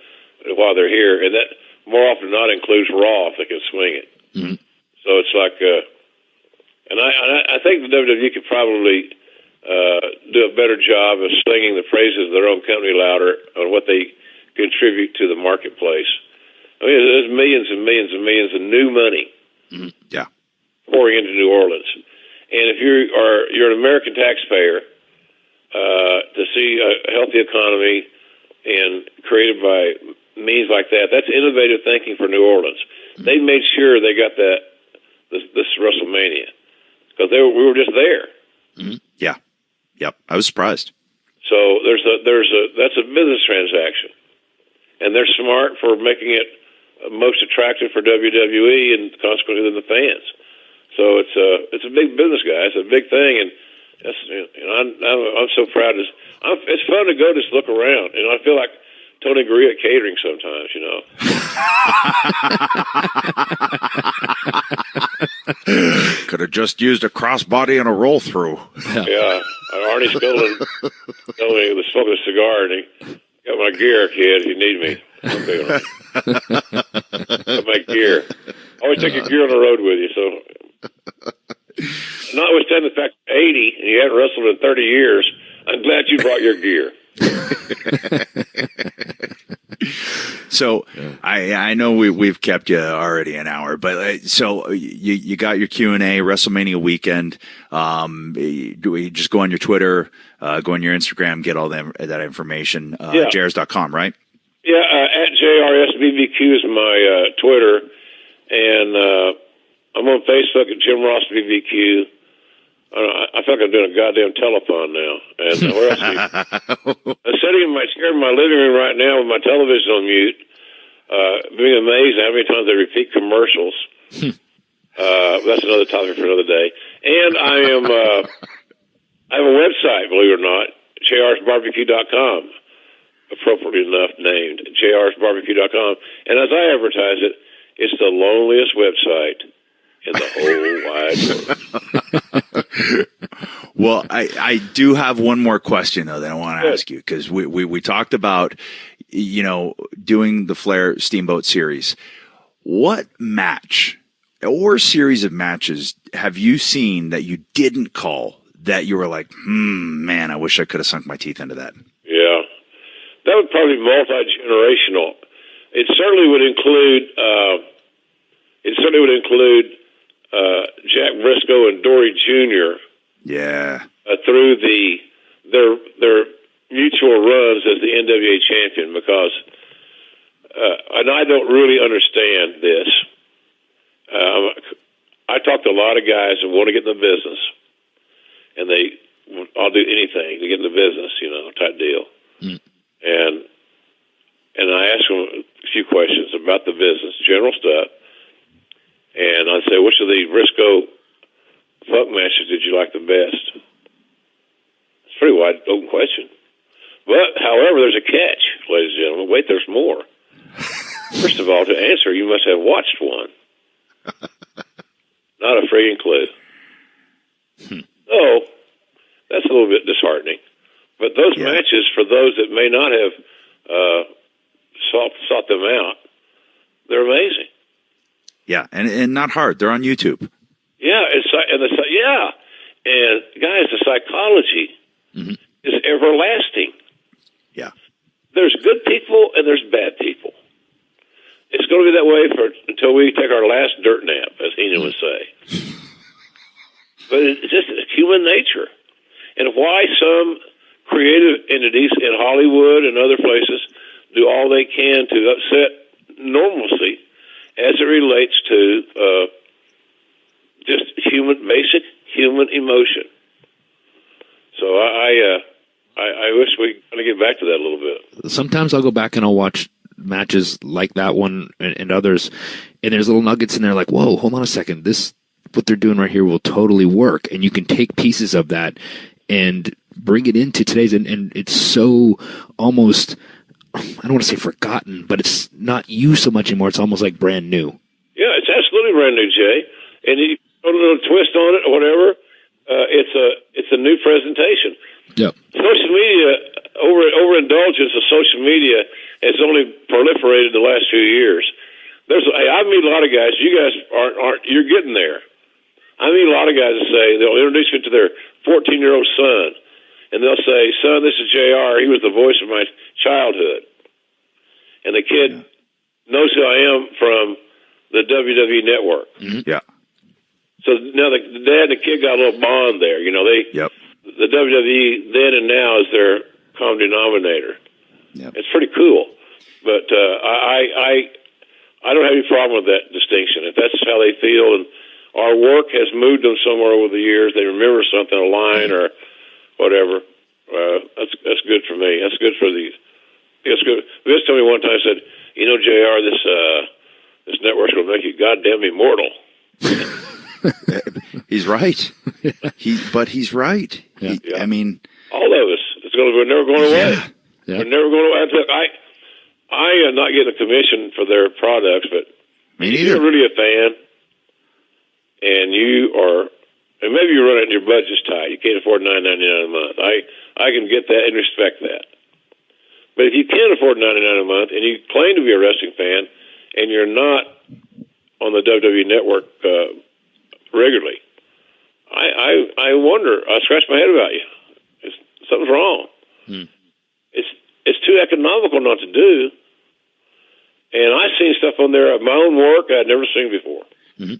S4: while they're here. And that more often than not includes Raw if they can swing it. Mm-hmm. So it's like, and I think the WWE could probably do a better job of singing the praises of their own company louder on what they contribute to the marketplace. I mean, there's millions and millions and millions of new money pouring into New Orleans. And if you're an American taxpayer, to see a healthy economy and created by means like that's innovative thinking for New Orleans. Mm-hmm. They made sure they got this WrestleMania because we were just there.
S2: Mm-hmm. Yeah, yep. I was surprised.
S4: So that's a business transaction, and they're smart for making it most attractive for WWE and consequently the fans. So it's a big business, guys. It's a big thing, and That's, I'm so proud. It's fun to go just look around, and I feel like Tony Gurria catering sometimes.
S2: Could have just used a crossbody and a roll through.
S4: Yeah, Arnie Spillman told me he was smoking a cigar, and he got my gear, kid. You need me. Okay, got my gear. Always take your gear on the road with you. So, notwithstanding the fact you're 80 and you haven't wrestled in 30 years, I'm glad you brought your gear.
S2: So I know we've kept you already an hour, but so you got your Q&A WrestleMania weekend. Do we just go on your Twitter, go on your Instagram, get all that information? JRS.com, right?
S4: Yeah, at JRSBBQ is my Twitter, and I'm on Facebook at Jim Ross BBQ. I feel like I'm doing a goddamn telethon now. And where else? I'm sitting in my chair in my living room right now with my television on mute, being amazed at how many times they repeat commercials. That's another topic for another day. And I have a website, believe it or not, jrsbarbecue.com, appropriately enough named jrsbarbecue.com. And as I advertise it, it's the loneliest website in the whole wide world.
S2: Well, I do have one more question though that I want to ask you, because we talked about doing the Flair Steamboat series. What match or series of matches have you seen that you didn't call that you were like, man, I wish I could have sunk my teeth into that?
S4: Yeah, that would probably be multi-generational. It certainly would include Jack Briscoe and Dory Jr.
S2: Yeah.
S4: Through their mutual runs as the NWA champion, because and I don't really understand this. I talk to a lot of guys who want to get in the business, and I'll do anything to get in the business, type deal. And I ask them a few questions about the business, general stuff. And I say, which of the Briscoe fuck matches did you like the best? It's a pretty wide open question. But, however, there's a catch, ladies and gentlemen. Wait, there's more. First of all, to answer, you must have watched one. Not a friggin' clue. So, that's a little bit disheartening. But those matches, for those that may not have sought them out, they're amazing.
S2: Yeah, and not hard. They're on YouTube.
S4: Yeah, and guys, the psychology is everlasting.
S2: Yeah,
S4: there's good people and there's bad people. It's going to be that way until we take our last dirt nap, as Heenan would say. But it's just human nature, and why some creative entities in Hollywood and other places do all they can to upset normalcy as it relates to just basic human emotion. So I wish we kind of get back to that a little bit.
S3: Sometimes I'll go back and I'll watch matches like that one and others, and there's little nuggets in there like, whoa, hold on a second, what they're doing right here will totally work, and you can take pieces of that and bring it into today's, and it's so almost, I don't want to say forgotten, but it's not used so much anymore. It's almost like brand new.
S4: Yeah, it's absolutely brand new, Jay. And you put a little twist on it or whatever, it's a new presentation.
S3: Yeah.
S4: Social media, overindulgence of social media has only proliferated the last few years. I meet a lot of guys. You guys aren't. You're getting there. I meet a lot of guys that say they'll introduce me to their 14-year-old son, and they'll say, "Son, this is JR. He was the voice of my childhood," and the kid knows who I am from the WWE Network.
S2: Yeah.
S4: So now the dad and the kid got a little bond there. The WWE then and now is their common denominator. Yep. It's pretty cool, but I don't have any problem with that distinction. If that's how they feel, and our work has moved them somewhere over the years, they remember something, a line or whatever. That's good for me. That's good for these. It's good. Vince told me one time, said, JR, this network's going to make you goddamn immortal.
S2: He's right. He's right. I mean,
S4: all of us. We're never going away.
S3: Yeah.
S4: We're never going away. Look, I am not getting a commission for their products, but
S2: me
S4: if you're really a fan, and you are, and maybe you run it and your budget's tight, you can't afford $9.99 a month. I can get that and respect that. But if you can afford $9.99 a month and you claim to be a wrestling fan and you're not on the WWE Network regularly, I wonder. I scratch my head about you. Something's wrong. It's too economical not to do. And I've seen stuff on there of my own work I'd never seen before.
S3: Mm-hmm.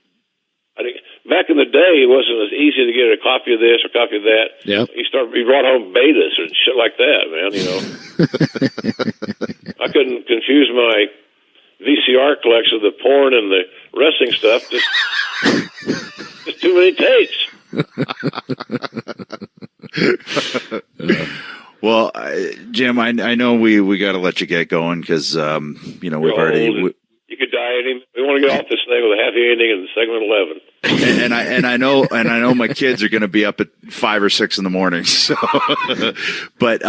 S4: I think back in the day, it wasn't as easy to get a copy of this or copy of that.
S3: Yeah.
S4: You brought home betas and shit like that, man. I couldn't confuse my VCR collection of the porn and the wrestling stuff. Just too many tapes.
S2: Well, Jim, I know we got to let you get going because we've already.
S4: You could die any. We want to get off this thing with a happy ending in segment 11.
S2: And I know my kids are going to be up at 5 or 6 in the morning. So, but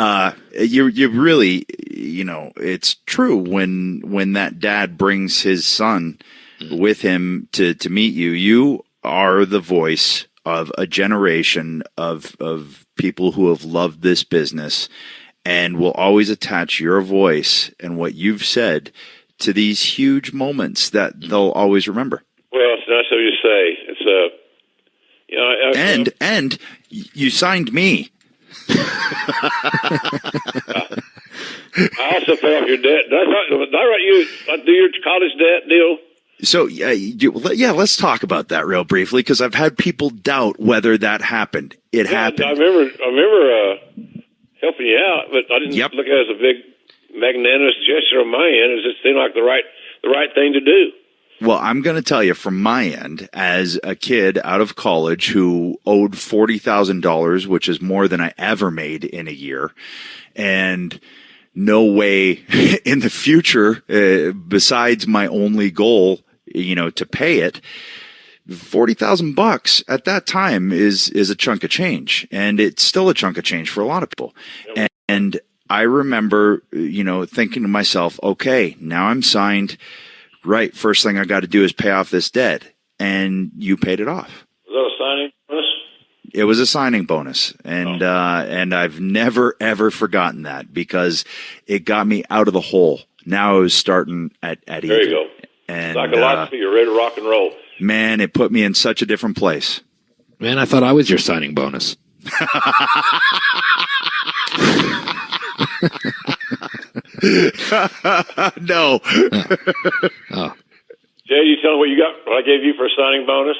S2: you really, it's true when that dad brings his son with him to meet you. You are the voice of a generation of people who have loved this business and will always attach your voice and what you've said to these huge moments that they'll always remember.
S4: Well, it's nice of you to say. It's
S2: and you signed me.
S4: I also paid off your debt. Did I write you do your college debt deal?
S2: So let's talk about that real briefly because I've had people doubt whether that happened. It happened.
S4: I remember helping you out, but I didn't look at it as a big magnanimous gesture on my end. It just seemed like the right thing to do.
S2: Well, I'm going to tell you from my end, as a kid out of college who owed $40,000, which is more than I ever made in a year, and no way in the future, besides my only goal, to pay it. $40,000 at that time is a chunk of change, and it's still a chunk of change for a lot of people. And I remember, thinking to myself, okay, now I'm signed. Right. First thing I got to do is pay off this debt. And you paid it off.
S4: Was that a signing bonus?
S2: It was a signing bonus. And I've never, ever forgotten that because it got me out of the hole. Now I was starting at even.
S4: There you go.
S2: And
S4: psychologically, you're ready to rock and roll.
S2: Man, it put me in such a different place.
S3: Man, I thought I was your signing bonus.
S2: No.
S3: Oh.
S4: Jay, you tell me what you got? What I gave you for a signing bonus?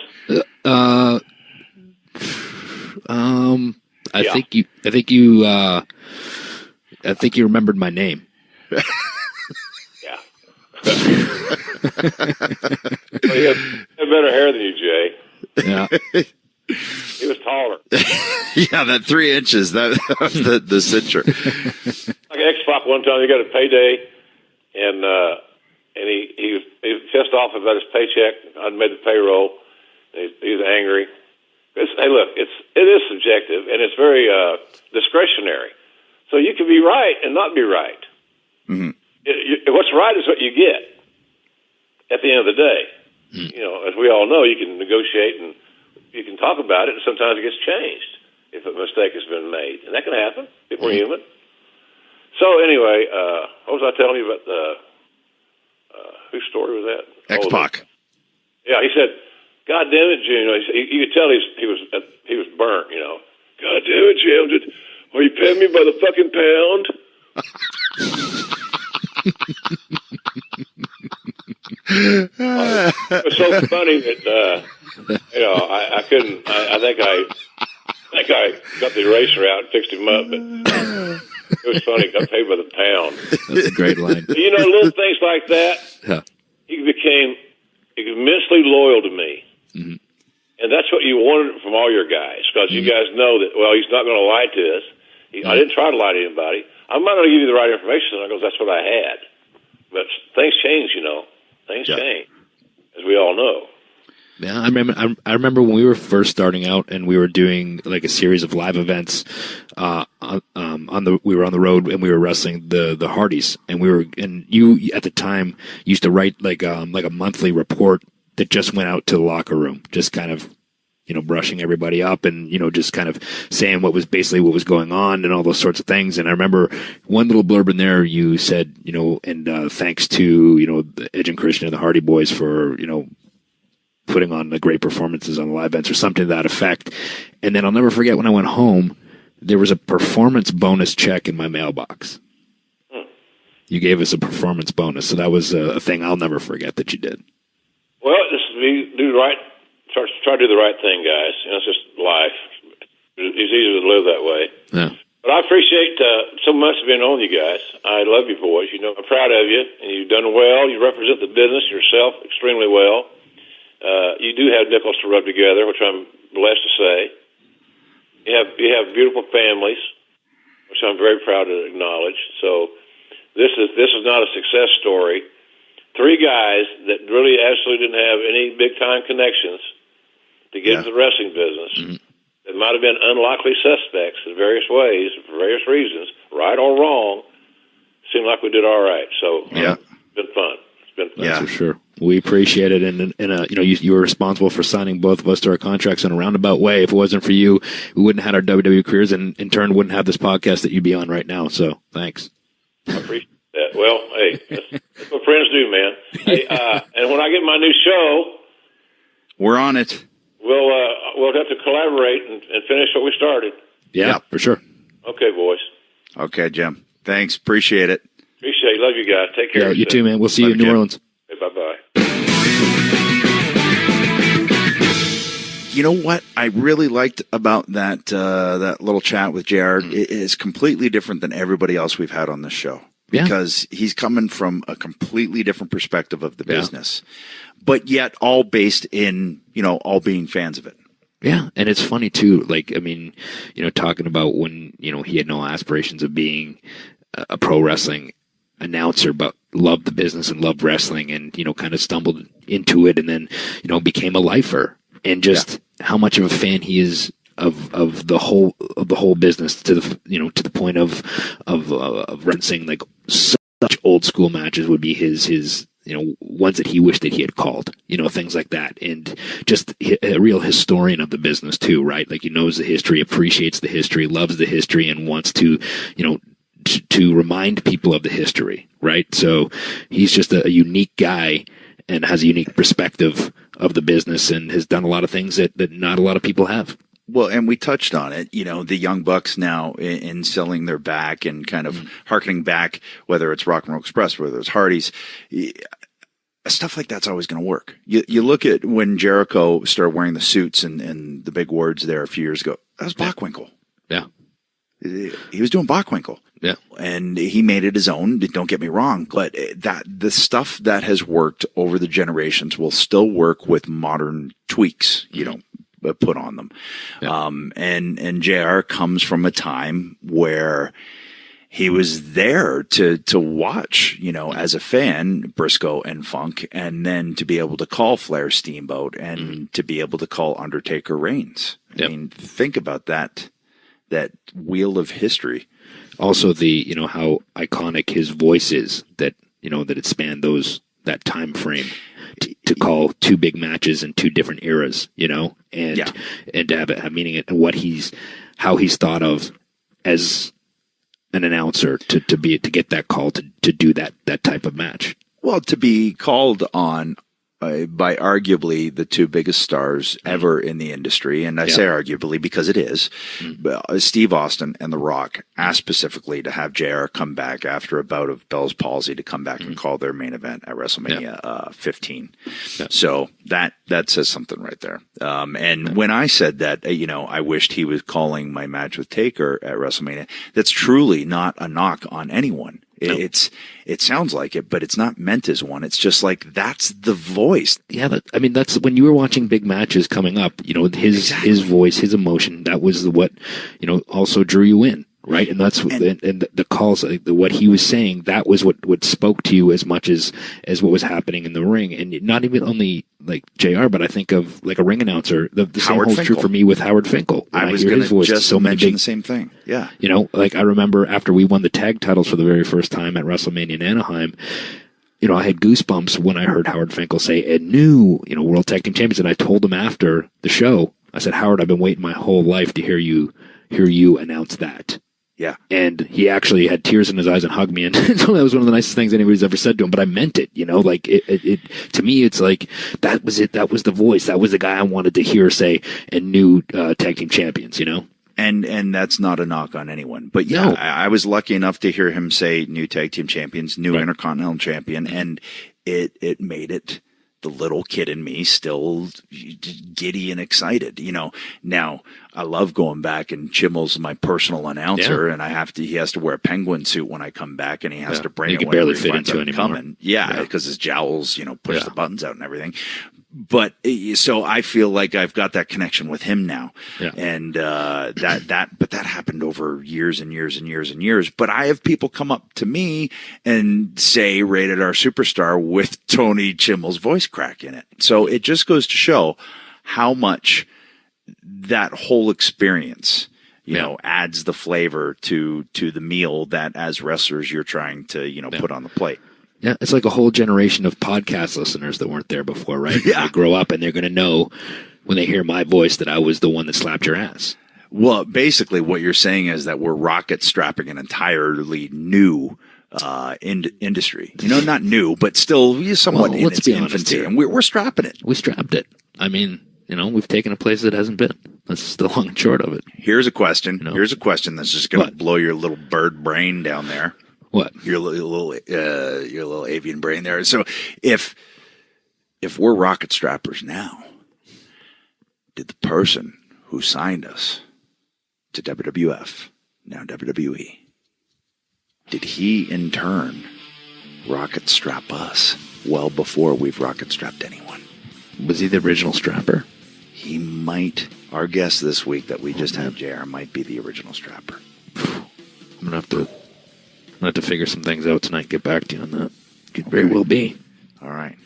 S3: I think you remembered my name.
S4: Yeah. Well, he had better hair than you, Jay.
S3: Yeah.
S4: He was taller.
S2: Yeah, that 3 inches. That was the cincher.
S4: Like X-Pac one time, he got a payday, and he was pissed off about his paycheck. I'd made the payroll. He was angry. Hey, look, it is subjective, and it's very discretionary. So you can be right and not be right.
S2: Mm-hmm.
S4: What's right is what you get at the end of the day. Mm-hmm. As we all know, you can negotiate and you can talk about it, and sometimes it gets changed if a mistake has been made. And that can happen. People are human. So anyway, what was I telling you about whose story was that?
S2: X-Pac.
S4: Yeah, he said, God damn it, Jim. You could tell he was burnt, God damn it, Jim. Are you paying me by the fucking pound? It was so funny that I couldn't. I think I got the eraser out and fixed him up, but it was funny. Got paid by the pound.
S3: That's a great line.
S4: Little things like that. Yeah. He became immensely loyal to me, mm-hmm. And that's what you wanted from all your guys, because you guys know that. Well, he's not going to lie to us. I didn't try to lie to anybody. I'm not going to give you the right information because that's what I had. But things change, Things change, as we all know.
S3: Yeah, I remember when we were first starting out and we were doing like a series of live events. We were on the road and we were wrestling the Hardys, and you at the time used to write like a monthly report that just went out to the locker room, just kind of, brushing everybody up and, just kind of saying what was going on and all those sorts of things. And I remember one little blurb in there, you said, and thanks to, the Edge and Christian and the Hardy Boys for, putting on the great performances on the live events or something to that effect. And then I'll never forget when I went home, there was a performance bonus check in my mailbox. You gave us a performance bonus. So that was a thing I'll never forget that you did.
S4: Well, just do right. Try to do the right thing, guys. It's just life. It's easier to live that way.
S3: Yeah.
S4: But I appreciate so much being on you guys. I love you boys. I'm proud of you, and you've done well. You represent the business yourself extremely well. You do have nickels to rub together, which I'm blessed to say. You have beautiful families, which I'm very proud to acknowledge. So this is not a success story. 3 guys that really absolutely didn't have any big time connections to get into the wrestling business. Mm-hmm. That might have been unlikely suspects in various ways, for various reasons, right or wrong. Seemed like we did all right. So it's been fun.
S3: Yeah, for sure. We appreciate it, and you were responsible for signing both of us to our contracts in a roundabout way. If it wasn't for you, we wouldn't have had our WWE careers, and in turn, wouldn't have this podcast that you'd be on right now. So, thanks.
S4: I appreciate that. Well, hey, that's what friends do, man. Hey, and when I get my new show,
S2: we're on it.
S4: We'll have to collaborate and finish what we started.
S3: Yeah, for sure.
S4: Okay, boys.
S2: Okay, Jim. Thanks. Appreciate it.
S4: Appreciate it. Love you guys. Take care.
S3: Yeah, you too, man. We'll see you in New Orleans.
S4: Okay, bye-bye.
S2: You know what I really liked about that little chat with JR? It is completely different than everybody else we've had on this show. Because he's coming from a completely different perspective of the business, but yet all based in, all being fans of it.
S3: Yeah. And it's funny too. Like, talking about when, he had no aspirations of being a pro wrestling announcer, but loved the business and loved wrestling and, kind of stumbled into it and then, became a lifer, and just how much of a fan he is of the whole business to the point of referencing like such old school matches would be his ones that he wished that he had called, things like that. And just a real historian of the business too, right? Like he knows the history, appreciates the history, loves the history, and wants to, to remind people of the history, right? So he's just a unique guy and has a unique perspective of the business and has done a lot of things that not a lot of people have.
S2: Well, and we touched on it, the Young Bucks now in selling their back and kind of hearkening back, whether it's Rock and Roll Express, whether it's Hardy's, stuff like that's always going to work. You look at when Jericho started wearing the suits and the big words there a few years ago, that was Bockwinkel.
S3: Yeah.
S2: He was doing Bockwinkel.
S3: Yeah.
S2: And he made it his own. Don't get me wrong, but the stuff that has worked over the generations will still work with modern tweaks, put on them. Yeah. And JR comes from a time where he was there to watch, as a fan, Briscoe and Funk, and then to be able to call Flair Steamboat and to be able to call Undertaker Reigns. Yep. I mean, think about that wheel of history.
S3: Also how iconic his voice is, that it spanned that time frame to call 2 big matches in 2 different eras, and to have meaning it, and how he's thought of as an announcer to get that call to do that type of match.
S2: Well, to be called on by arguably the 2 biggest stars ever in the industry, and I say arguably because it is, Steve Austin and The Rock asked specifically to have JR come back after a bout of Bell's palsy to come back and call their main event at WrestleMania 15. Yeah. So that says something right there. And when I said that, I wished he was calling my match with Taker at WrestleMania, that's truly not a knock on anyone. No. It sounds like it, but it's not meant as one. It's just like, that's the voice.
S3: Yeah. That's when you were watching big matches coming up, his voice, his emotion, that was what, also drew you in. right? And that's what, and the calls, what he was saying, that was what spoke to you as much as what was happening in the ring. And not even only like JR, but I think of like a ring announcer. The same holds true for me with Howard Finkel.
S2: I was going to just mention the same thing. Yeah.
S3: You know, like I remember after we won the tag titles for the very first time at WrestleMania in Anaheim, you know, I had goosebumps when I heard Howard Finkel say, "And new, you know, World Tag Team Champions." And I told him after the show, I said, "Howard, I've been waiting my whole life to hear you announce that."
S2: Yeah.
S3: And he actually had tears in his eyes and hugged me. And that was one of the nicest things anybody's ever said to him, but I meant it, you know, like it to me, it's like, that was it. That was the voice. That was the guy I wanted to hear say, "And new tag team champions," you know?
S2: And that's not a knock on anyone, but yeah,
S3: No.
S2: I was lucky enough to hear him say new tag team champions, new Intercontinental champion. And it made it, the little kid in me still giddy and excited, you know. Now I love going back, and Chimmel's my personal announcer, and he has to wear a penguin suit when I come back, and he has to bring it when
S3: barely
S2: he
S3: fit
S2: finds
S3: into
S2: I'm
S3: anymore.
S2: coming. Yeah, because his jowls, you know, push the buttons out and everything. But so I feel like I've got that connection with him now, and but that happened over years and years and years and years. But I have people come up to me and say "Rated R Superstar" with Tony Chimmel's voice crack in it. So it just goes to show how much that whole experience, you know, adds the flavor to the meal that as wrestlers you're trying to, you know, put on the plate.
S3: Yeah, it's like a whole generation of podcast listeners that weren't there before, right?
S2: Yeah.
S3: They grow up and they're going to know when they hear my voice that I was the one that slapped your ass.
S2: Well, basically what you're saying is that we're rocket strapping an entirely new industry. You know, not new, but still somewhat in its infancy. And we're strapping it.
S3: We strapped it. I mean, you know, we've taken a place that hasn't been. That's the long and short of it.
S2: Here's a question.
S3: You know?
S2: Here's a question that's just going to blow your little bird brain down there.
S3: What?
S2: Your little avian brain there. So if we're rocket strappers now, did the person who signed us to WWF, now WWE, did he in turn rocket strap us well before we've rocket strapped anyone?
S3: Was he the original strapper?
S2: He might. Our guest this week that we just had, JR, might be the original strapper.
S3: I'm gonna have to figure some things out tonight. Get back to you on that. Could very well be.
S2: All right.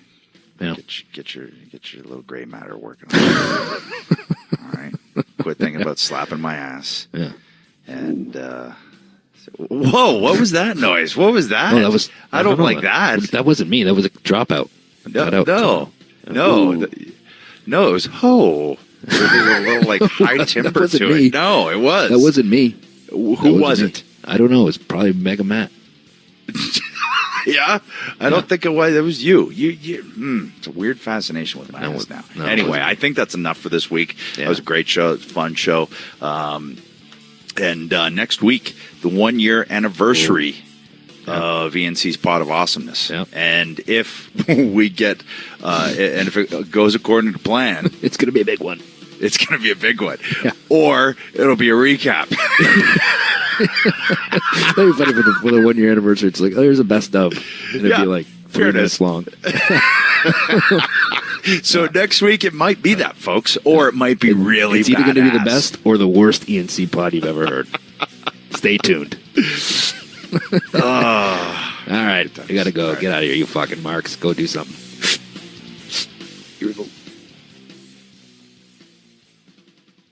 S3: Yeah.
S2: Get your little gray matter working on it. All right. Quit thinking about slapping my ass.
S3: Yeah.
S2: And whoa! What was that noise? What was that?
S3: Oh, that was.
S2: I don't like that.
S3: That wasn't me. That was a dropout.
S2: No. It was ho. There's a little like high timber to
S3: me.
S2: it. No, it was.
S3: That wasn't me.
S2: Who was it?
S3: I don't know. It was probably Mega Matt.
S2: Yeah, I don't think it was. It was you. It's a weird fascination with my ass now.
S3: No,
S2: anyway, I think that's enough for this week.
S3: Yeah.
S2: It was a great show. It was a fun show. And next week, the 1 year anniversary of E&C's Pod of Awesomeness.
S3: Yep.
S2: And if we get, and if it goes according to plan,
S3: It's going to be a big one.
S2: it's going to be a big one.
S3: Yeah.
S2: Or it'll be a recap.
S3: That'd be funny for the 1 year anniversary. It's like, oh, here's a best of. And it'd be like 3 minutes long.
S2: So next week it might be that, folks, or it might be really
S3: It's either going to be the
S2: badass.
S3: best or the worst E&C pod you've ever heard. Stay tuned. All right. I got to go. Get out of here, you fucking marks. Go do something.